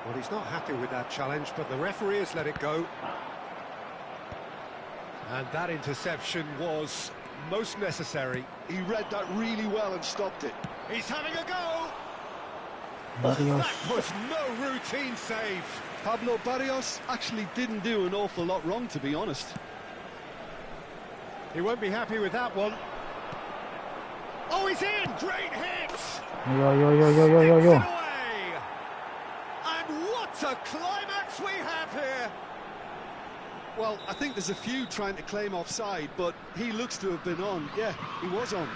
Well, he's not happy with that challenge, but the referee has let it go. And that interception was most necessary. He read that really well and stopped it. He's having a go. Barrios. That was no routine save. Pablo Barrios actually didn't do an awful lot wrong, to be honest. He won't be happy with that one. Oh, he's in! Great hit! Yo. Away. And what a climax we have here! Well, I think there's a few trying to claim offside, but he looks to have been on. Yeah, he was on.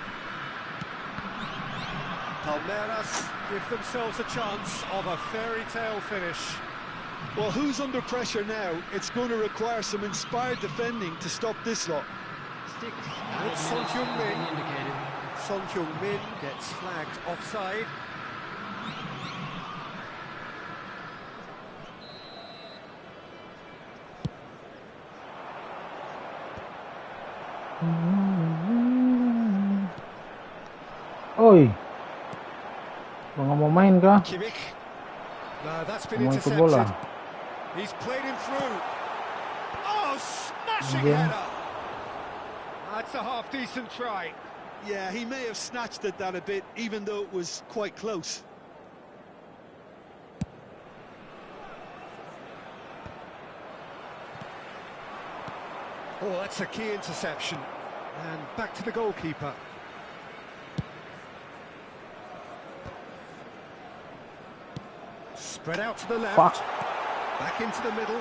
Palmeiras give themselves a chance of a fairy tale finish. Well, who's under pressure now? It's going to require some inspired defending to stop this lot. And it's Son Heung-min. Son Heung-min gets flagged offside. Oi, lo nggak mau main kah? Kimmich. No, that's been Mau ikut intercepted. bola. He's played him through. Oh, smashing Again. header. That's a half-decent try. Yeah, he may have snatched at that a bit, even though it was quite close. Oh, that's a key interception. And back to the goalkeeper. Spread out to the left. Fuck. Back into the middle.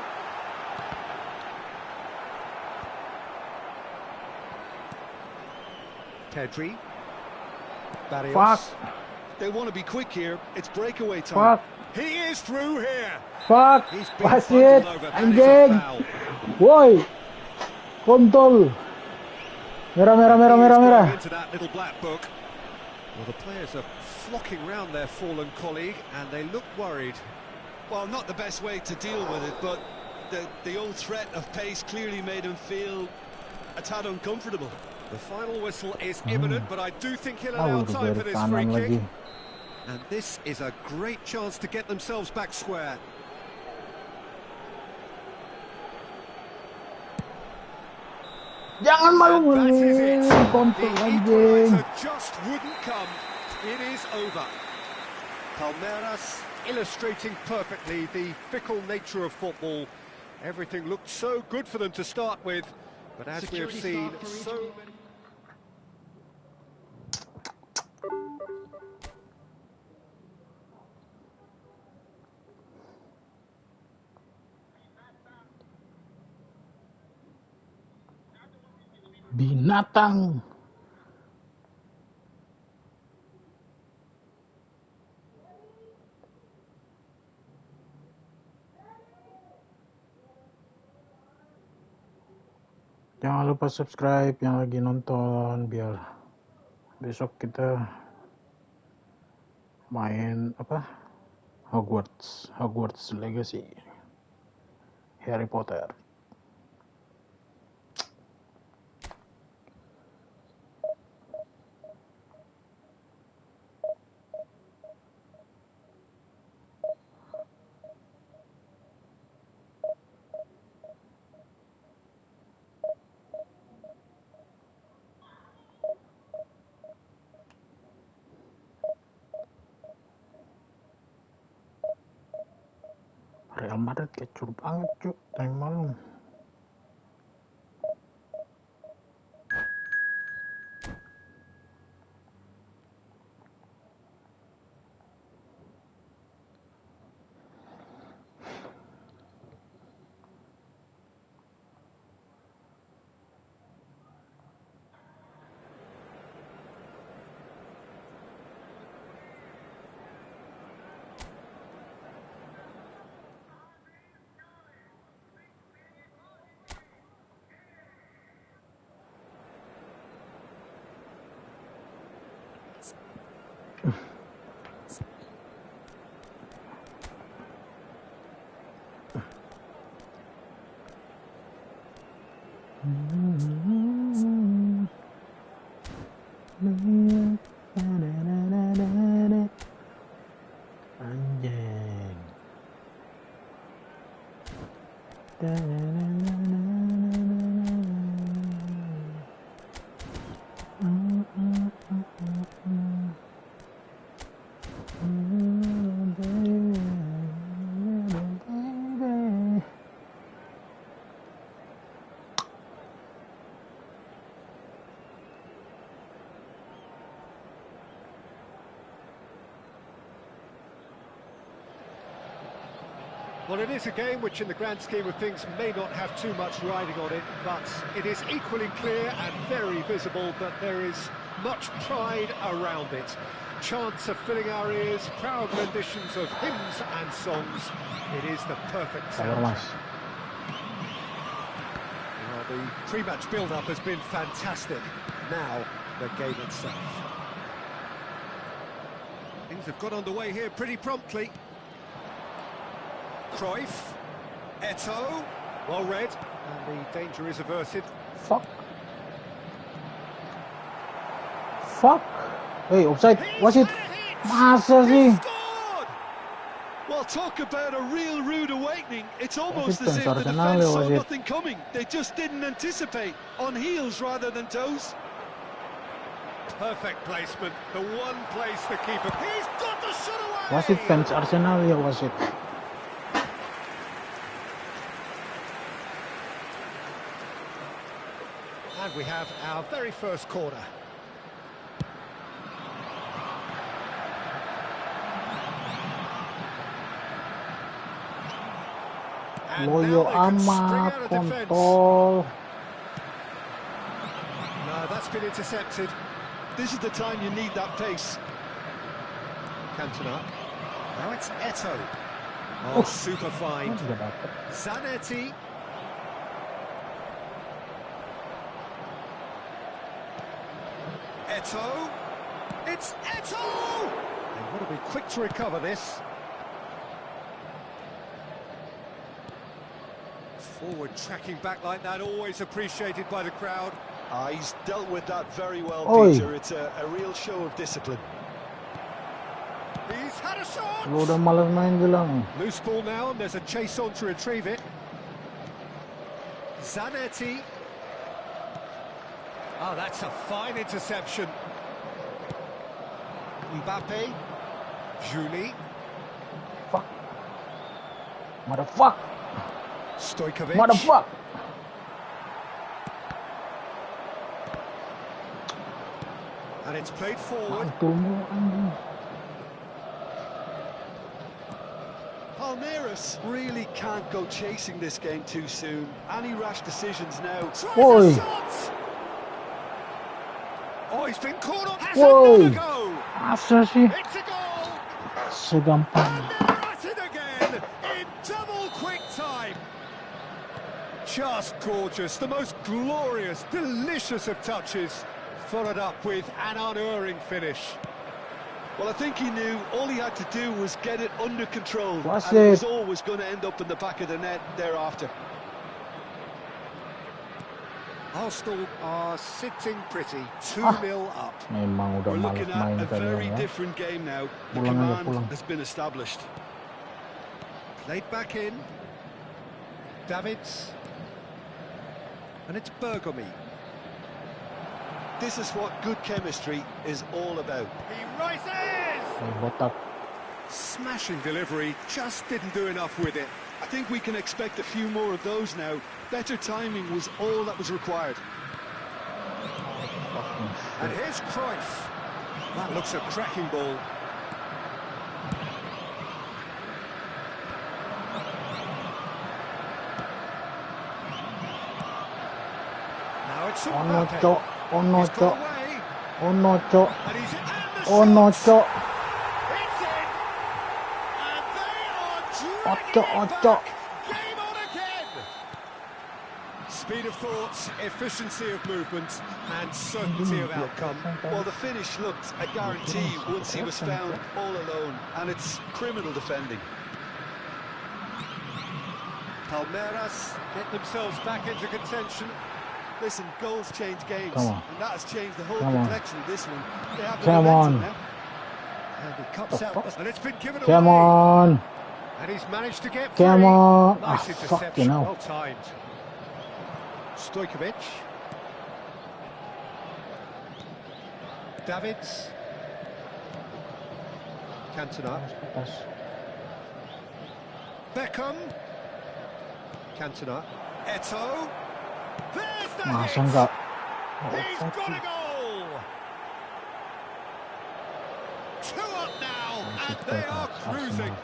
Pedri. Barrios. Fuck. They want to be quick here. It's breakaway time. Fuck. He is through here. Fuck. He's been Wasit. bundled over. That is a Anjing. foul. Woi. Kontol. Merah, merah, merah, He is merah, going merah. into that little black book. Well, the players are flocking round their fallen colleague, and they look worried. Well, not the best way to deal with it, but the old threat of pace clearly made him feel a tad uncomfortable. The final whistle is imminent, but I do think he'll allow Udah time for dari this free kanan kick. lagi. And this is a great chance to get themselves back square. Jangan malu And that is it. kontol The anjing. equaliser just wouldn't come. It is over. Palmeiras illustrating perfectly the fickle nature of football. Everything looked so good for them to start with, but as we have Security seen, staff for each so... movement. Binatang. Jangan lupa subscribe yang lagi nonton biar besok kita main apa? Hogwarts Legacy. Harry Potter. Real Madrid kecur banget cuk, tadi malam. Anjing. Well, it is a game which in the grand scheme of things may not have too much riding on it, but it is equally clear and very visible that there is much pride around it. Chants are filling our ears, proud renditions of hymns and songs. It is the perfect sound. Mas. Well, the pre-match build-up has been fantastic. Now, the game itself. Things have got underway here pretty promptly. Cruyff, Eto'o, well read, and the danger is averted. Fuck. fuck? Hey, offside. Was it? Masa He sih? scored! Well, talk about a real rude awakening. It's almost it as if the Arsenal defence or saw was it? nothing coming. They just didn't anticipate. On heels rather than toes. Perfect placement. The one place the keeper. He's got the shot away! Was it fans Arsenal or was it? And we have our very first corner. And Loyo now they can spring amat, out of defence. kontol. No, that's been intercepted. This is the time you need that pace. Cantona. Now it's Eto'o. Oh, super find. Tidak dapat. Zanetti. Eto'o. It's Eto'o! They've got to be quick to recover this. Forward tracking back like that, always appreciated by the crowd. He's dealt with that very well, Oi. Peter. It's a real show of discipline. He's had a shot! Lu udah malas main bilang. Loose ball now, and there's a chase on to retrieve it. Zanetti. Oh, that's a fine interception. Mbappe. Julie. Fuck. Motherfuck. Stojkovic. Motherfuck. And it's played forward. Mantul mu anjing. Palmeiras really can't go chasing this game too soon. Any rash decisions now. Tries Oi. a shot! Oh, he's been caught on. Has Oi. another go! Masa sih? It's a goal! Segampang. And they're at it again in double quick time. Just gorgeous, the most glorious, delicious of touches, followed up with an unerring finish. Well, I think he knew all he had to do was get it under control. Was and it was it? always going to end up in the back of the net thereafter. Arsenal are sitting pretty, 2-0 up. Memang udah We're malas looking main at a very kalian ya. different game now. The Pulang aja, command pulang. has been established. Played back in. Davids. And it's Bergomi. This is what good chemistry is all about. He rises! Botak. Smashing delivery, just didn't do enough with it. I think we can expect a few more of those now. Better timing was all that was required. And here's Cruyff. That looks a cracking ball. Now it's Oh no, Mbappe. cok. Oh no, He's got cok. away, Oh no, cok. and he's in. And the Oh no, shot! cok. It's in! And they are Ocho, dragging it ocho. back. Game on again! Speed of thought, efficiency of movement, and certainty of outcome. Well, the finish looked a guarantee once he was found all alone, and it's criminal defending. Palmeiras get themselves back into contention. Listen, goals change games, Come on. and that has changed the whole Come on. complexion of this one. They have the Come momentum on. now. And he cuts out, and it's been given Come away. on. And he's managed to get Come free. on. Nice Ah, interception, fucking hell. well timed. Stojkovic. Davids. Cantona. Atas. Beckham. Cantona. Eto'o. There's the Masa hit. enggak? He's got a goal. 2 up now, and they are cruising.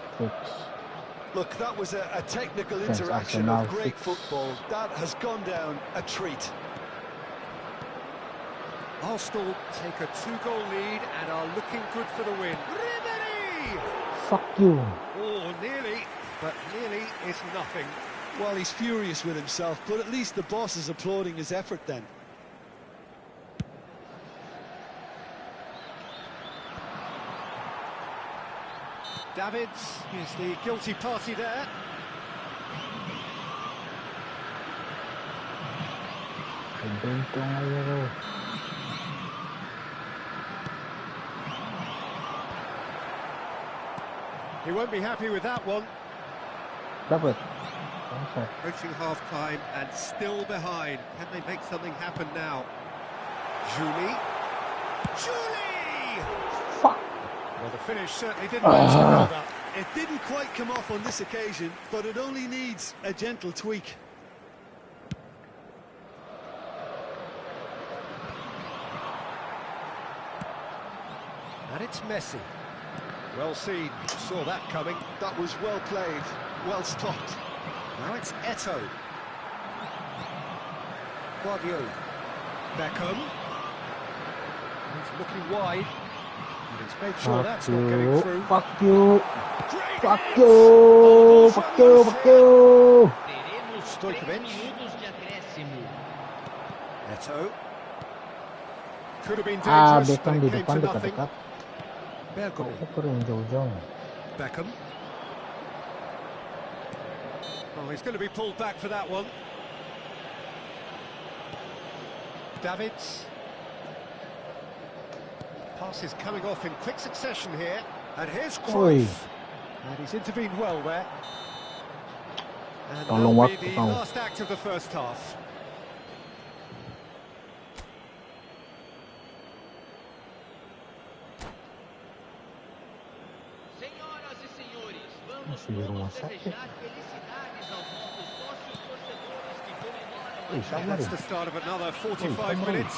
Look, that was a technical Thanks, interaction Arsenal of great fix. football. That has gone down a treat. Arsenal take a 2-goal lead and are looking good for the win. Ribery! Fuck you. Oh, nearly, but nearly is nothing. Well, he's furious with himself, but at least the boss is applauding his effort then. Davids is the guilty party there. Beruntung aja lu. He won't be happy with that one. Dapat. Approaching half-time and still behind. Can they make something happen now? Julie! Fuck. Well, the finish certainly didn't match the build-up. It didn't quite come off on this occasion, but it only needs a gentle tweak. And it's Messi. Well seen, saw that coming. That was well played, well stopped. Now it's Eto. Guardiola. Beckham. He's looking wide. And he's made sure that's not getting through. Fuck you. Great Fuck hit! you. Fuck you. Fuck you. Teremos 3 minutos de acréscimo. Eto. Could have been Ah, dangerous, but Beckham it di came depan to nothing. dekat-dekat. Bergami. Aku keren jauh-jauh. Beckham. Oh, he's going to be pulled back for that one. Davids. Pass is coming off in quick succession here. And here's Oi. Cruyff. And he's intervened well there. And Tolong that'll be waktu the kau. last act of the first half. Senhoras e senhores, vamos Masih di rumah todos sakit. desejar felicidades aos nossos sócios torcedores que comemoram a Ih, sabar That's ya. the start of another 45 come on. minutes.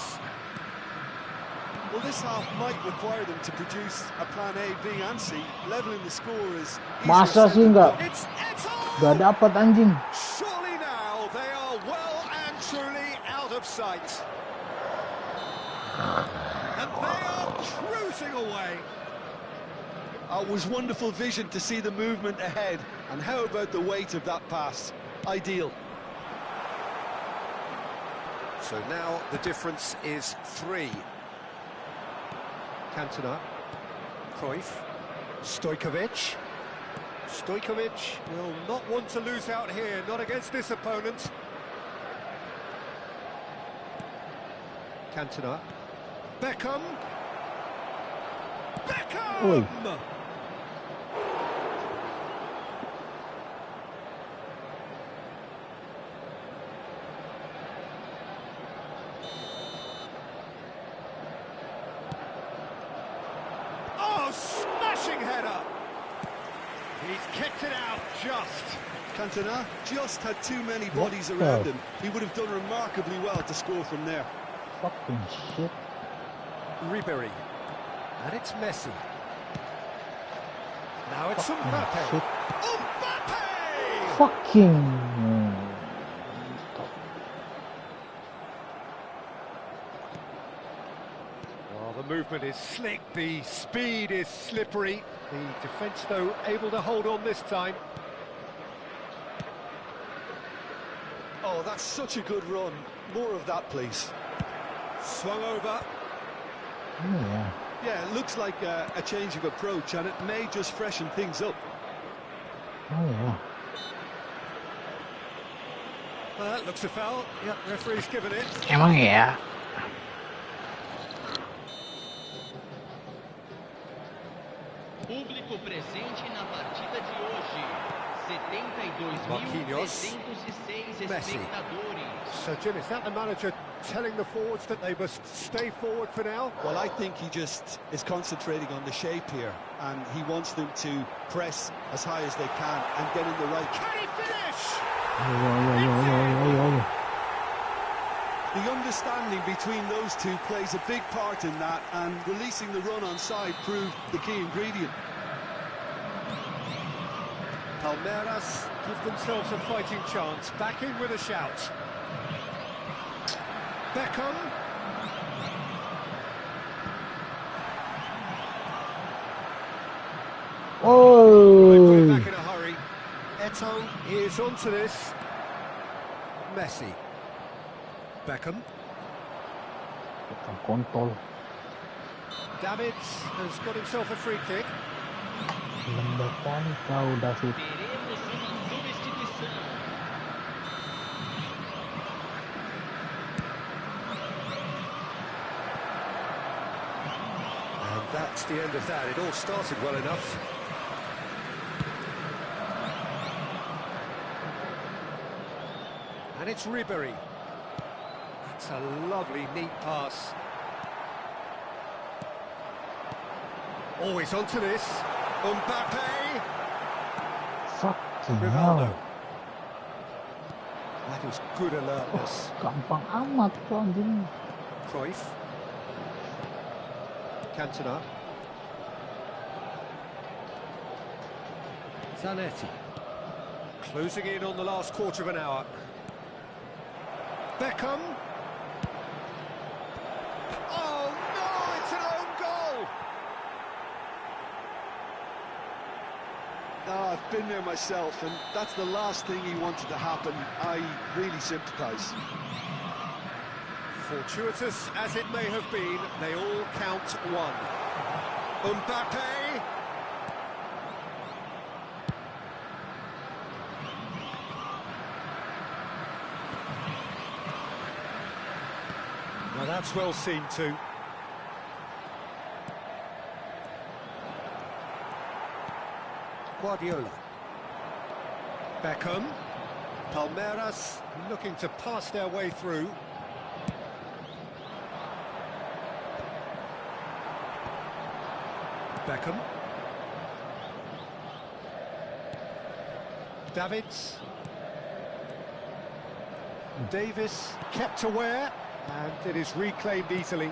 Well, this half might require them to produce a plan A, B and C. Leveling the score is easier Masa said sih than enggak? done. It's Eto! Gak dapat anjing. Surely now they are well and truly out of sight. And they are cruising away. It was wonderful vision to see the movement ahead. And how about the weight of that pass? Ideal. So now the difference is 3. Cantona, Cruyff, Stojkovic. Stojkovic will not want to lose out here, not against this opponent. Cantona, Beckham. Beckham! Oi. Oh, smashing header! He's kicked it out just. Cantona just had too many What bodies the- around him. He would have done remarkably well to score from there. Fucking shit. Ribery. And it's Messi. Now it's Fucking Mbappe. shit. Mbappe! Fucking. Well, the movement is slick, the speed is slippery. The defence, though, able to hold on this time. Oh, that's such a good run. More of that, please. Swung over. Ini ya. Yeah, it looks like a change of approach, and it may just freshen things up. Oh ya. That looks a foul. Yep, referee's given it. Emang ya. Público presente na partida de hoje. Marquinhos. 72.306 Messi. espectadores. So, Jim, is that the manager telling the forwards that they must stay forward for now? Well, I think he just is concentrating on the shape here, and he wants them to press as high as they can and get in the right. Can he finish? Yo. The understanding between those two plays a big part in that, and releasing the run on side proved the key ingredient. Palmeiras give themselves a fighting chance. Back in with a shout. Beckham. They put it Oh. back in a hurry. Eto is onto this. Messi. Beckham. Kontol. Davids has got himself a free kick. Lambat kali kau, David. Teremos uma substituição. And that's the end of that. It all started well enough. And it's Ribery. That's a lovely, neat pass. Always onto this. Mbappe. Fucking Rivaldo. hell. That was good alertness. Gampang amat tuh anjing. Cruyff. Cantona. Zanetti. Closing in on the last quarter of an hour. Beckham. Oh no, it's an own goal! Oh, I've been there myself, and that's the last thing he wanted to happen. I really sympathise. Fortuitous as it may have been, they all count one. Mbappe. Now that's well seen too. Guardiola. Beckham. Palmeiras looking to pass their way through. Beckham. Davids. Davis kept aware, and it is reclaimed easily.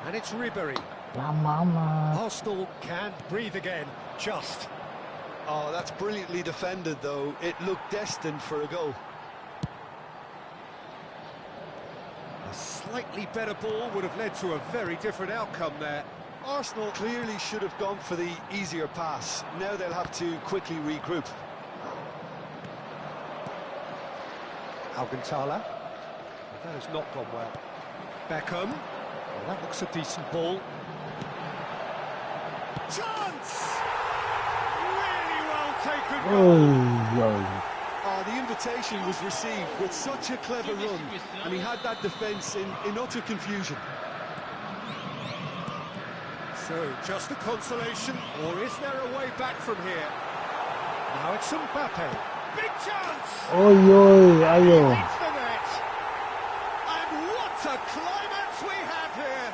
And it's Ribery. Lama amat. Arsenal can breathe again, just. Oh, that's brilliantly defended, though. It looked destined for a goal. A slightly better ball would have led to a very different outcome there. Arsenal clearly should have gone for the easier pass. Now they'll have to quickly regroup. Alcantara. That has not gone well. Beckham. Well, that looks a decent ball. Chance! Really well taken goal. Oh, the invitation was received with such a clever run, and he had that defence in utter confusion. So, just a consolation, or is there a way back from here? Now it's Mbappe. Big chance! Oi, ayo. Hits the net. And what a climax we have here!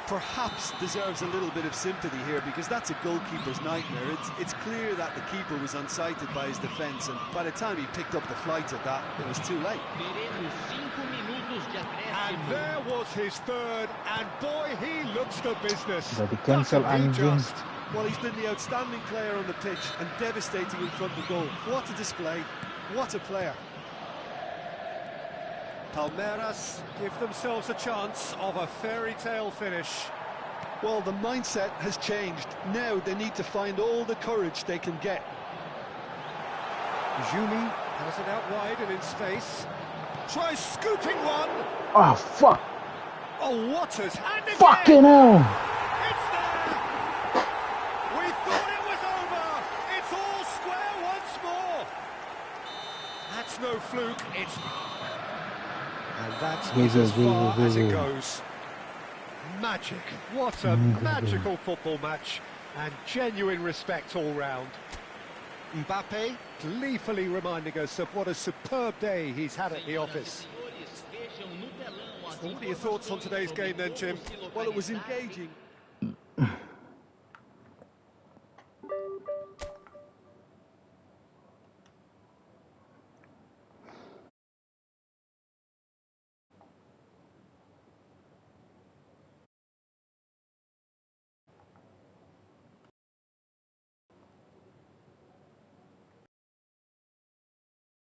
Perhaps deserves a little bit of sympathy here, because that's a goalkeeper's nightmare. It's clear that the keeper was unsighted by his defence, and by the time he picked up the flight of that, it was too late. Teremos 5 minutos de And acréscimo. there was his third, and boy, he looks the business. Udah di-cancel Doesn't he anjing. just? Well, he's been the outstanding player on the pitch and devastating in front of the goal. What a display, what a player. Palmeiras give themselves a chance of a fairy tale finish. Well, the mindset has changed. Now they need to find all the courage they can get. Juli has it out wide and in space. Tries scooping one. Ah, fuck. Oh, Waters, and again! Fucking hell. It's there! We thought it was over! It's all square once more! That's no fluke, it's... And that is as far as it goes. Magic. What a magical football match. And genuine respect all round. Mbappe gleefully reminding us of what a superb day he's had at the office. Senhoras e senhores, vejam no telão as What are your thoughts on today's game then, Jim? Well, it was engaging.